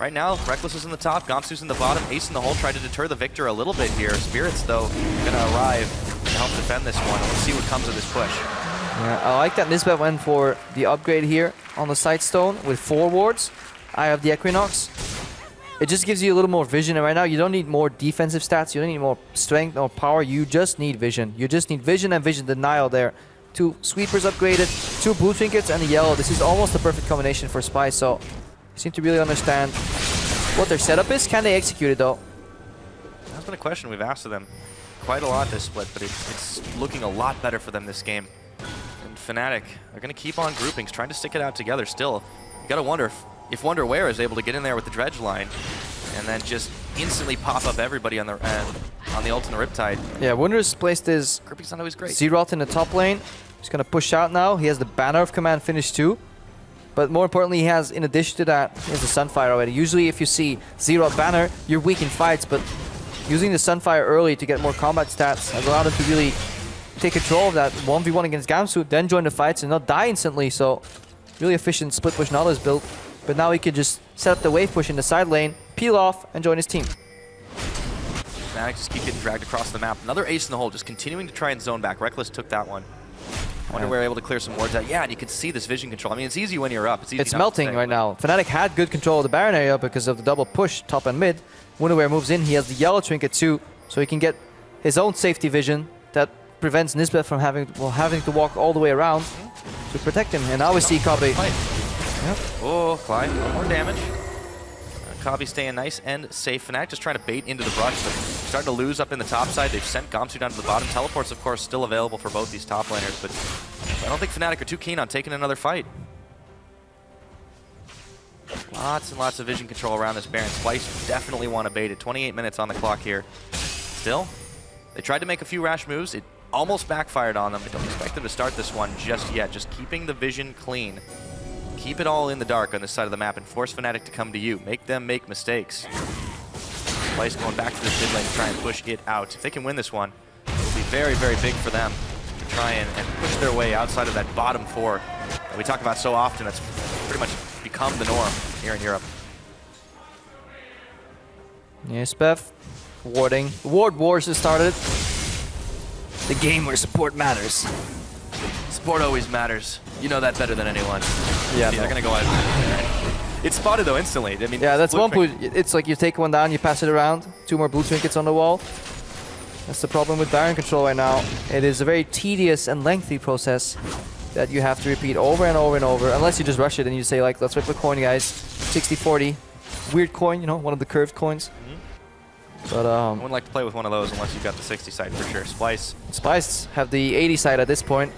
Right now, Rekkles is in the top, Gamsu's in the bottom, Ace in the hole, tried to deter the Victor a little bit here. Spirits, though, going to arrive to help defend this one. Let's see what comes of this push. Yeah, I like that Nisbet went for the upgrade here on the Sightstone with 4 wards. I have the Equinox. It just gives you a little more vision, and right now you don't need more defensive stats, you don't need more strength or power, you just need vision. You just need vision and vision denial there. 2 sweepers upgraded, 2 blue trinkets and a yellow. This is almost a perfect combination for Splyce, so they seem to really understand what their setup is. Can they execute it though? That's been a question we've asked of them quite a lot this split, but it's looking a lot better for them this game. And Fnatic are going to keep on groupings, trying to stick it out together still. You got to wonder if Wonderware is able to get in there with the dredge line and then just instantly pop up everybody on the ult and the Riptide. Yeah, Wonder's placed his Grouping's not always great. Zerat in the top lane. He's going to push out now. He has the Banner of Command finished too. But more importantly, he has, in addition to that, he has the Sunfire already. Usually if you see Zerat Banner, you're weak in fights, but using the Sunfire early to get more combat stats has allowed him to really take control of that 1v1 against Gamsu, then join the fights and not die instantly. So really efficient split push Nala's built. But now he can just set up the wave push in the side lane, peel off, and join his team. Fnatic just keep getting dragged across the map. Another ace in the hole, just continuing to try and zone back. Rekkles took that one. Wonder we're able to clear some wards out. Yeah, and you can see this vision control. I mean, it's easy when you're up. It's melting right now. Fnatic had good control of the Baron area because of the double push, top and mid. Wonderware moves in. He has the yellow trinket too, so he can get his own safety vision that prevents Nisbet from having to walk all the way around to protect him. And now we see Kabi. Yep. Oh, Clyde, more damage. Kabi staying nice and safe. Fnatic just trying to bait into the brush, but starting to lose up in the top side. They've sent Gamsu down to the bottom. Teleports, of course, still available for both these top laners, but I don't think Fnatic are too keen on taking another fight. Lots and lots of vision control around this Baron. Splyce definitely want to bait it. 28 minutes on the clock here. Still, they tried to make a few rash moves. It almost backfired on them. I don't expect them to start this one just yet. Just keeping the vision clean. Keep it all in the dark on this side of the map and force Fnatic to come to you. Make them make mistakes. Splyce going back to this mid lane to try and push it out. If they can win this one, it will be very, very big for them to try and push their way outside of that bottom 4 that we talk about so often. That's pretty much become the norm here in Europe. Yes, Beth. Warding. Ward wars has started. The game where support matters. Support always matters. You know that better than anyone. Yeah, They're going to go out. It's spotted though instantly. I mean, Yeah, that's one Blue blue. It's like you take one down, you pass it around. 2 more blue trinkets on the wall. That's the problem with Baron control right now. It is a very tedious and lengthy process that you have to repeat over and over and over. Unless you just rush it and you say like, let's flip a coin, guys. 60-40. Weird coin, you know, one of the curved coins. But I wouldn't like to play with one of those unless you've got the 60 side for sure. Splyce have the 80 side at this point.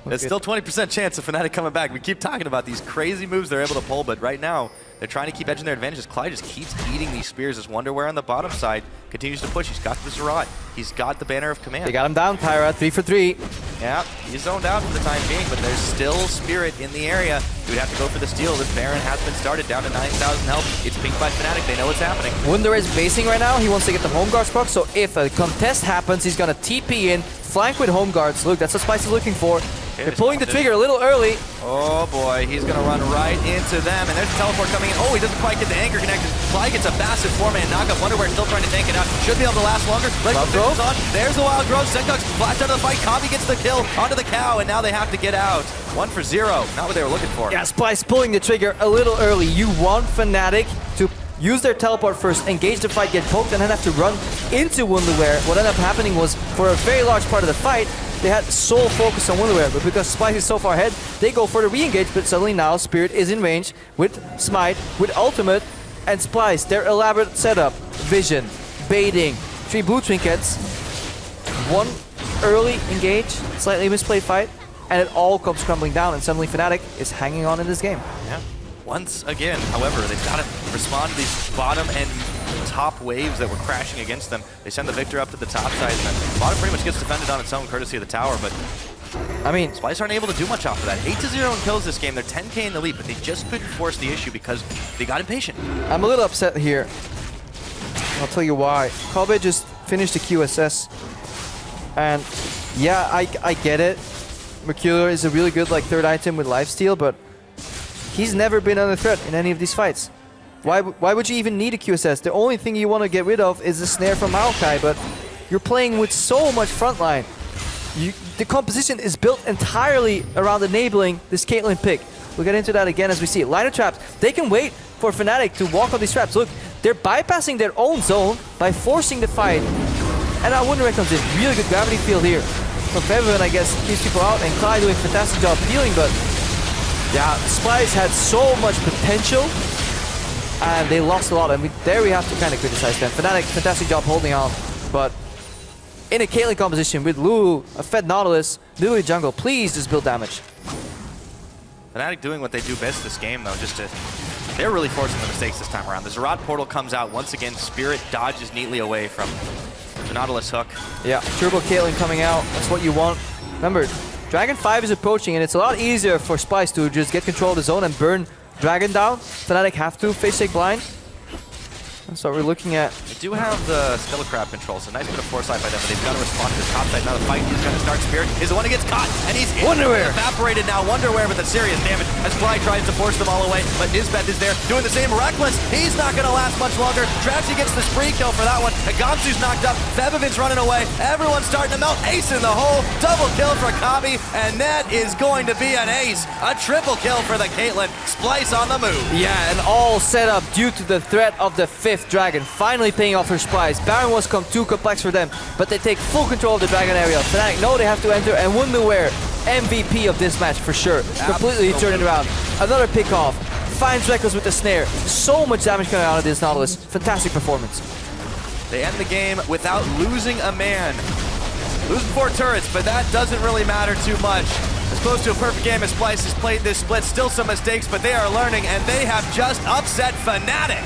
There's still 20% chance of Fnatic coming back. We keep talking about these crazy moves they're able to pull, but right now, they're trying to keep edging their advantages. Clyde just keeps eating these spears as Wonderwear on the bottom side continues to push. He's got the Zerat. He's got the Banner of Command. They got him down, Pyra, 3 for 3. Yeah, he's zoned out for the time being, but there's still Spirit in the area. He would have to go for the steal. This Baron has been started down to 9,000 health. It's pinked by Fnatic. They know what's happening. Wunder is basing right now. He wants to get the home guards proc, so if a contest happens, he's going to TP in, flank with home guards. Look, that's what Splyce is looking for. They're pulling the trigger a little early. Oh boy, he's going to run right into them, and there's a teleport coming in. Oh, he doesn't quite get the anchor connected. Clyde gets a massive 4-man knockup. Wonderwear still trying to tank it out. Should be able to last longer. Grove on. There's the Wild Grove. Senkox flashed out of the fight. Kabi gets the kill onto the cow, and now they have to get out. 1 for 0. Not what they were looking for. Yeah, Splyce pulling the trigger a little early. You want Fnatic to use their teleport first, engage the fight, get poked, and then have to run into Wonderwear. What ended up happening was, for a very large part of the fight, they had sole focus on Wonderwear, but because Splyce is so far ahead, they go for the re-engage, but suddenly now Spirit is in range with Smite, with Ultimate, and Splyce, their elaborate setup, vision, baiting, 3 blue trinkets, 1 early engage, slightly misplayed fight, and it all comes crumbling down, and suddenly Fnatic is hanging on in this game. Yeah. Once again, however, they've got to respond to these bottom and top waves that were crashing against them. They send the Victor up to the top side, and then bottom pretty much gets defended on its own courtesy of the tower, but I mean, Splyce aren't able to do much off of that. 8-0 in kills this game. They're 10k in the lead, but they just couldn't force the issue because they got impatient. I'm a little upset here. I'll tell you why. Kobe just finished the QSS, and yeah, I get it. Mercurial is a really good like 3rd item with lifesteal, but he's never been under threat in any of these fights. Why would you even need a QSS? The only thing you want to get rid of is the snare from Maokai, but you're playing with so much frontline. The composition is built entirely around enabling this Caitlyn pick. We'll get into that again as we see it. Line of traps. They can wait for Fnatic to walk on these traps. Look, they're bypassing their own zone by forcing the fight. And now Wonderwear comes in. Really good gravity field here from Feverin, I guess, keeps people out. And Clyde doing a fantastic job healing, but yeah, Splyce had so much potential. And they lost a lot, and there we have to kind of criticize them. Fnatic, fantastic job holding on, but in a Caitlyn composition with Lulu, a Fed Nautilus, literally jungle, please just build damage. Fnatic doing what they do best this game, though, they're really forcing the mistakes this time around. The Zerat portal comes out once again. Spirit dodges neatly away from the Nautilus hook. Yeah, Turbo Caitlyn coming out, that's what you want. Remember, Dragon 5 is approaching, and it's a lot easier for Splyce to just get control of the zone and burn Dragon down. Fnatic have to face take blind. That's what we're looking at. They do have the Stellar Crab control, so nice bit of foresight by them, but they've got to respond to the top side. Now the fight is going to start. Spirit is the one who gets caught, and he's Wonderwear evaporated now. Wonderwear with the serious damage as Clyde tries to force them all away, but Nisbet is there doing the same. Reckless, he's not going to last much longer. Trapsy gets the spree kill for that one. Agamsu's knocked up. Fevovin's running away. Everyone's starting to melt. Ace in the hole. Double kill for Kabi, and that is going to be an ace. A triple kill for the Caitlyn. Splyce on the move. Yeah, and all set up due to the threat of the 5th Dragon. Finally paying off for Splyce. Baron was too complex for them, but they take full control of the Dragon area. Fnatic know they have to enter, and Wonderwear, MVP of this match for sure. Completely turn it around. Another pick off. Finds Reckless with the snare. So much damage coming out of this Nautilus. Fantastic performance. They end the game without losing a man. Losing 4 turrets, but that doesn't really matter too much. As close to a perfect game as Splyce has played this split. Still some mistakes, but they are learning, and they have just upset Fnatic.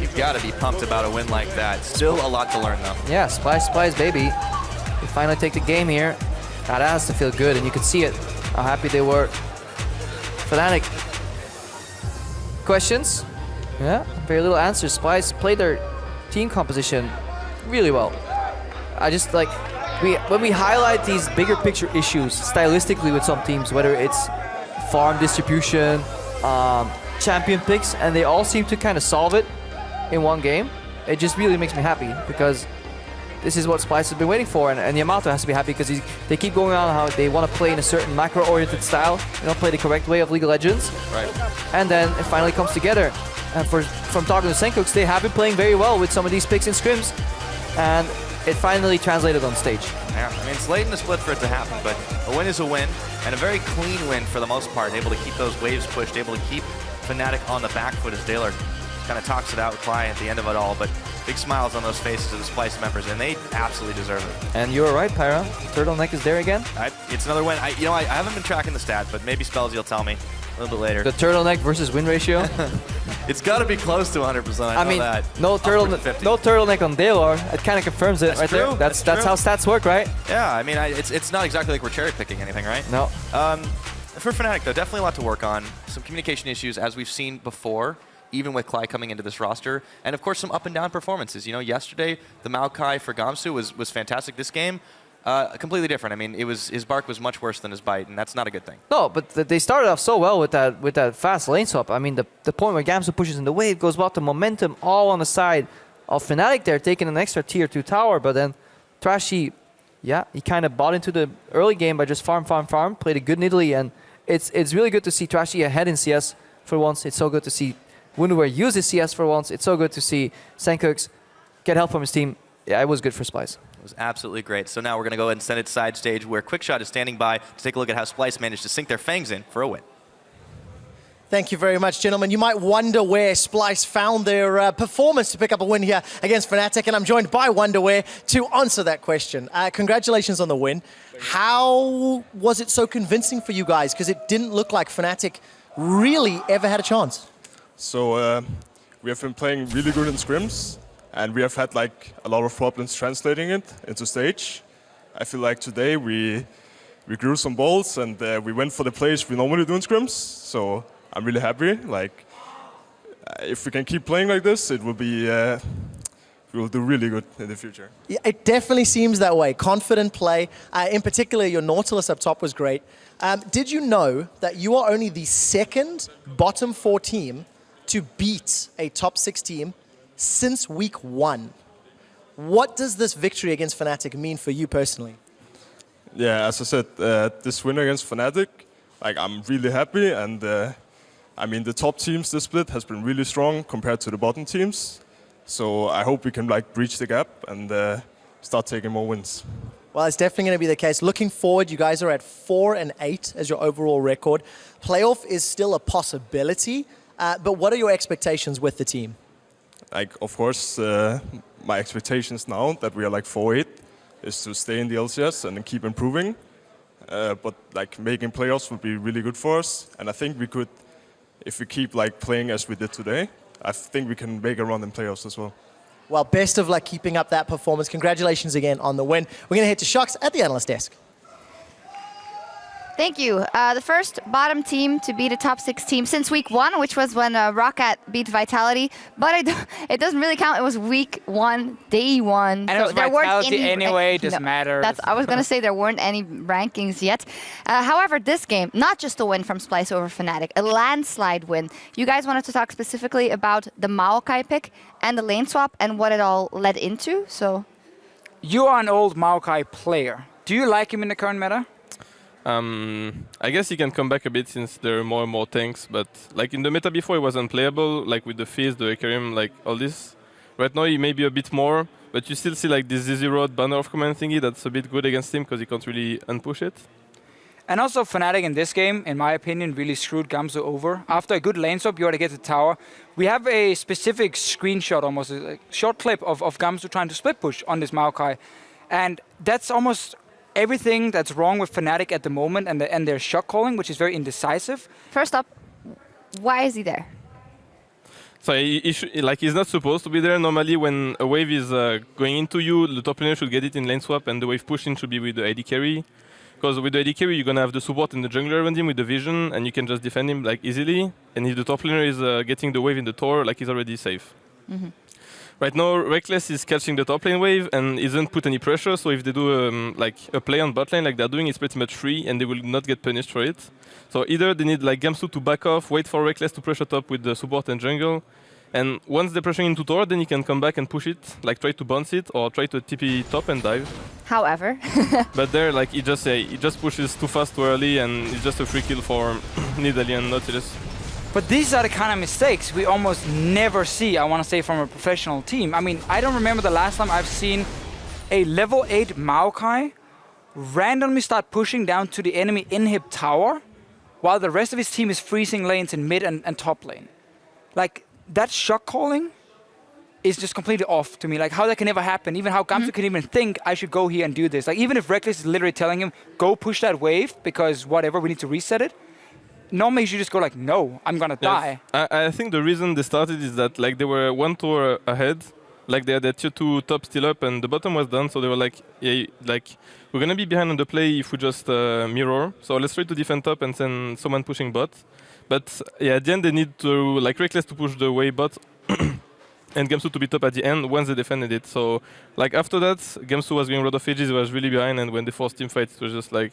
You've got to be pumped about a win like that. Still a lot to learn, though. Yeah, Splyce, baby. They finally take the game here. That has to feel good, and you could see it, how happy they were. Fnatic. Questions? Yeah, very little answers. Splyce played their team composition really well. I just like, when we highlight these bigger picture issues stylistically with some teams, whether it's farm distribution, champion picks, and they all seem to kind of solve it in one game. It just really makes me happy because this is what Splyce has been waiting for, and Yamato has to be happy because they keep going on how they want to play in a certain macro-oriented style. They don't play the correct way of League of Legends. Right. And then it finally comes together. And from talking to Senkooks, they have been playing very well with some of these picks in scrims, and it finally translated on stage. Yeah, I mean, it's late in the split for it to happen, but a win is a win, and a very clean win for the most part. Able to keep those waves pushed, able to keep Fnatic on the back foot as Daylor kind of talks it out with Cly at the end of it all, but big smiles on those faces of the Splyce members, and they absolutely deserve it. And you were right, Pyra. Turtleneck is there again. It's another win. I haven't been tracking the stat, but maybe Spellsy will tell me a little bit later. The turtleneck versus win ratio. It's got to be close to 100%. I mean, that. No turtleneck on Daylor. It kind of confirms it right true. there. That's how stats work, right? Yeah, I mean, it's not exactly like we're cherry picking anything, right? No. For Fnatic, though, definitely a lot to work on. Some communication issues, as we've seen before, even with Cly coming into this roster. And, of course, some up and down performances. You know, yesterday, the Maokai for Gamsu was fantastic. This game, completely different. I mean, his bark was much worse than his bite, and that's not a good thing. No, but they started off so well with that fast lane swap. I mean, the point where Gamsu pushes in the wave goes about the momentum all on the side of Fnatic there, taking an extra tier 2 tower. But then Trashy, yeah, he kind of bought into the early game by just farm, played a good Nidalee, and it's really good to see Trashy ahead in CS for once. It's so good to see Wunderwear use his CS for once. It's so good to see Senkooks get help from his team. Yeah, it was good for Splyce. It was absolutely great. So now we're going to go ahead and send it side stage where Quickshot is standing by to take a look at how Splyce managed to sink their fangs in for a win. Thank you very much, gentlemen. You might wonder where Splyce found their performance to pick up a win here against Fnatic, and I'm joined by Wonderwear to answer that question. Congratulations on the win. How was it so convincing for you guys? Because it didn't look like Fnatic really ever had a chance. So we have been playing really good in scrims, and we have had like a lot of problems translating it into stage. I feel like today we grew some balls, and we went for the plays we normally do in scrims. So I'm really happy. Like, if we can keep playing like this, it will be we will do really good in the future. Yeah, it definitely seems that way. Confident play. In particular, your Nautilus up top was great. Did you know that you are only the second bottom 4 team to beat a top 6 team since week 1? What does this victory against Fnatic mean for you personally? Yeah, as I said, this win against Fnatic, like, I'm really happy, and I mean, the top teams this split has been really strong compared to the bottom teams. So I hope we can like breach the gap and start taking more wins. Well, it's definitely going to be the case. Looking forward, you guys are at 4-8 as your overall record. Playoff is still a possibility, but what are your expectations with the team? Like, of course, my expectations now that we are like 4-8 is to stay in the LCS and keep improving. But like making playoffs would be really good for us, and I think we could, if we keep like playing as we did today, I think we can make a run in playoffs as well. Well, best of luck keeping up that performance. Congratulations again on the win. We're going to head to Shocks at the analyst desk. Thank you. The first bottom team to beat a top 6 team since week 1, which was when Roccat beat Vitality. But it doesn't really count. It was week 1, day 1. And it was there Vitality weren't any anyway, doesn't matter. I was going to say there weren't any rankings yet. However, this game, not just a win from Splyce over Fnatic, a landslide win. You guys wanted to talk specifically about the Maokai pick and the lane swap and what it all led into. So, You are an old Maokai player. Do you like him in the current meta? I guess he can come back a bit since there are more and more tanks, but like in the meta before, he was unplayable, like with the Fizz, the Ekarim, like all this. Right now, he may be a bit more, but you still see like this ZZ Road banner of command thingy that's a bit good against him because he can't really unpush it. And also Fnatic in this game, in my opinion, really screwed Gamsu over. After a good lane swap, you ought to get the tower. We have a specific screenshot, almost a short clip of Gamsu trying to split push on this Maokai. And that's almost everything that's wrong with Fnatic at the moment and their shot calling, which is very indecisive. first up, why is he there? So he's not supposed to be there. Normally, when a wave is going into you, the top laner should get it in lane swap, and the wave pushing should be with the AD carry. Because with the AD carry, you're gonna have the support and the jungler around him with the vision, and you can just defend him like easily. And if the top laner is getting the wave in the tower, like he's already safe. Mm-hmm. right now Reckless is catching the top lane wave and isn't put any pressure. So if they do like a play on bot lane like they're doing, it's pretty much free and they will not get punished for it. So either they need like Gamsu to back off, wait for Reckless to pressure top with the support and jungle. And once they're pressuring into tower, then you can come back and push it, like try to bounce it or try to TP top and dive. However. But there, like, he just pushes too fast too early and it's just a free kill for Nidalee and Nautilus. But these are the kind of mistakes we almost never see, I want to say, from a professional team. I mean, I don't remember the last time I've seen a level 8 Maokai randomly start pushing down to the enemy inhib tower while the rest of his team is freezing lanes in mid and top lane. Like, that shock calling is just completely off to me. Like, how that can ever happen. Even how Gamsu can even think, I should go here and do this. Like, even if Reckless is literally telling him, go push that wave because whatever, we need to reset it. Normally, you should just go like, no, I'm gonna die. I think the reason they started is that like they were one tower ahead. Like they had their tier 2 top still up and the bottom was done. So they were like, yeah, like we're gonna be behind on the play if we just mirror. So let's try to defend top and send someone pushing bot. But yeah, at the end they need to, like Reckless to push the way bot and Gamsu to be top at the end once they defended it. So like after that, Gamsu was going a lot of ages, was really behind, and when they forced team fight, it was just like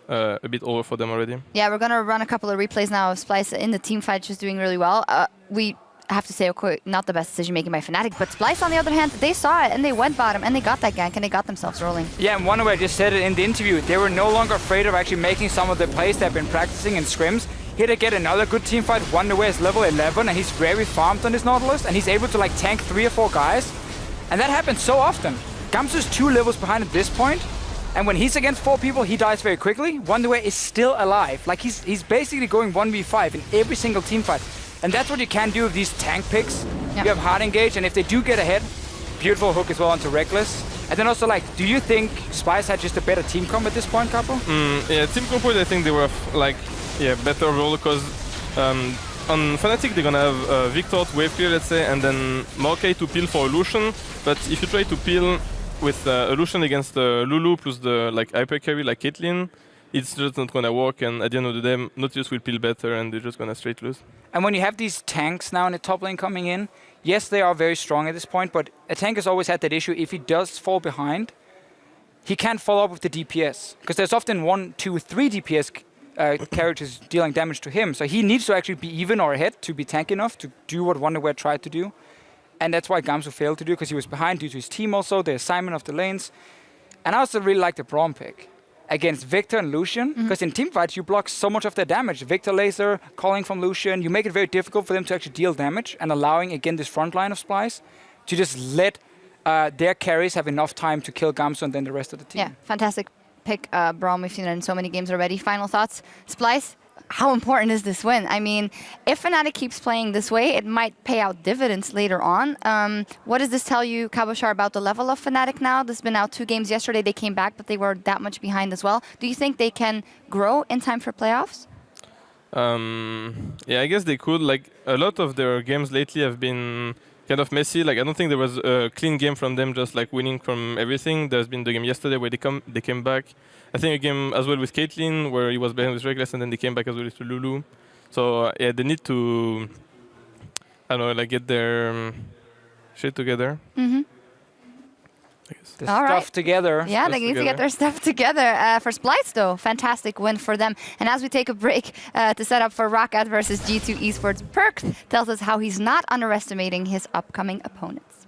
a bit over for them already. Yeah, we're going to run a couple of replays now of Splyce in the team fight, just doing really well. We have to say, okay, not the best decision making by Fnatic, but Splyce on the other hand, they saw it and they went bottom and they got that gank and they got themselves rolling. Yeah, and OneAware just said it in the interview. They were no longer afraid of actually making some of the plays they've been practicing in scrims. Here they get another good team fight. OneAware is level 11 and he's very farmed on his Nautilus and he's able to like tank 3 or 4 guys. And that happens so often. Gamsu's 2 levels behind at this point, and when he's against 4 people, he dies very quickly. OneAware is still alive. Like he's basically going 1v5 in every single team fight. And that's what you can do with these tank picks. Yeah. You have hard engage, and if they do get ahead, beautiful hook as well onto Reckless. And then also, like, do you think Splyce had just a better team comp at this point, Capo? Yeah, team comp, I think they were like, yeah, better overall because on Fnatic they're gonna have Victor to wave clear, let's say, and then Maokai to peel for Lucian. But if you try to peel with Lucian against Lulu plus the like hyper carry like Caitlyn, it's just not gonna work, and at the end of the day, Nautilus will peel better, and they're just gonna straight lose. And when you have these tanks now in the top lane coming in, yes, they are very strong at this point, but a tank has always had that issue. If he does fall behind, he can't follow up with the DPS, because there's often 1, 2, 3 DPS characters dealing damage to him. So he needs to actually be even or ahead to be tank enough to do what WonderWare tried to do. And that's why Gamsu failed to do, because he was behind due to his team also, the assignment of the lanes. And I also really like the Braum pick against Victor and Lucian, because in teamfights you block so much of their damage. Victor laser, calling from Lucian, you make it very difficult for them to actually deal damage, and allowing, again, this front line of Splyce to just let their carries have enough time to kill Gamsu and then the rest of the team. Yeah, fantastic pick, Braum. We've seen it in so many games already. Final thoughts, Splyce? How important is this win? I mean, if Fnatic keeps playing this way, it might pay out dividends later on. What does this tell you, Cabochard, about the level of Fnatic now? There's been now 2 games. Yesterday they came back, but they were that much behind as well. Do you think they can grow in time for playoffs? Yeah, I guess they could. Like, a lot of their games lately have been kind of messy. Like, I don't think there was a clean game from them, just like winning from everything. There's been the game yesterday where they came back. I think a game as well with Caitlyn where he was behind with Reckless and then they came back as well to Lulu. So yeah, they need to, I don't know, like get their shit together. Mm-hmm. The stuff together. Yeah, they need to get their stuff together. For Splyce, though, fantastic win for them. And as we take a break to set up for Roccat versus G2 Esports, Perks tells us how he's not underestimating his upcoming opponents.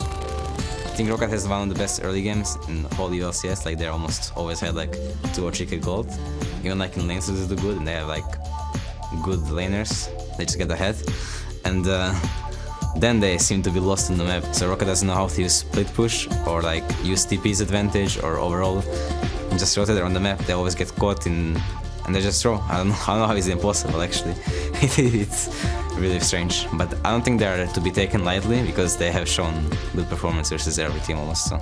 I think Roccat has one of the best early games in whole EU LCS. Like, they almost always had like 2 or 3 kill gold. Even like in lanes they do good, and they have like good laners. They just get ahead, and then they seem to be lost on the map. So Roccat doesn't know how to use split push or like use TP's advantage or overall just rotate around the map. They always get caught in, and they just throw. I don't know how it's impossible actually. It's really strange, but I don't think they are to be taken lightly because they have shown good performance versus every team almost. So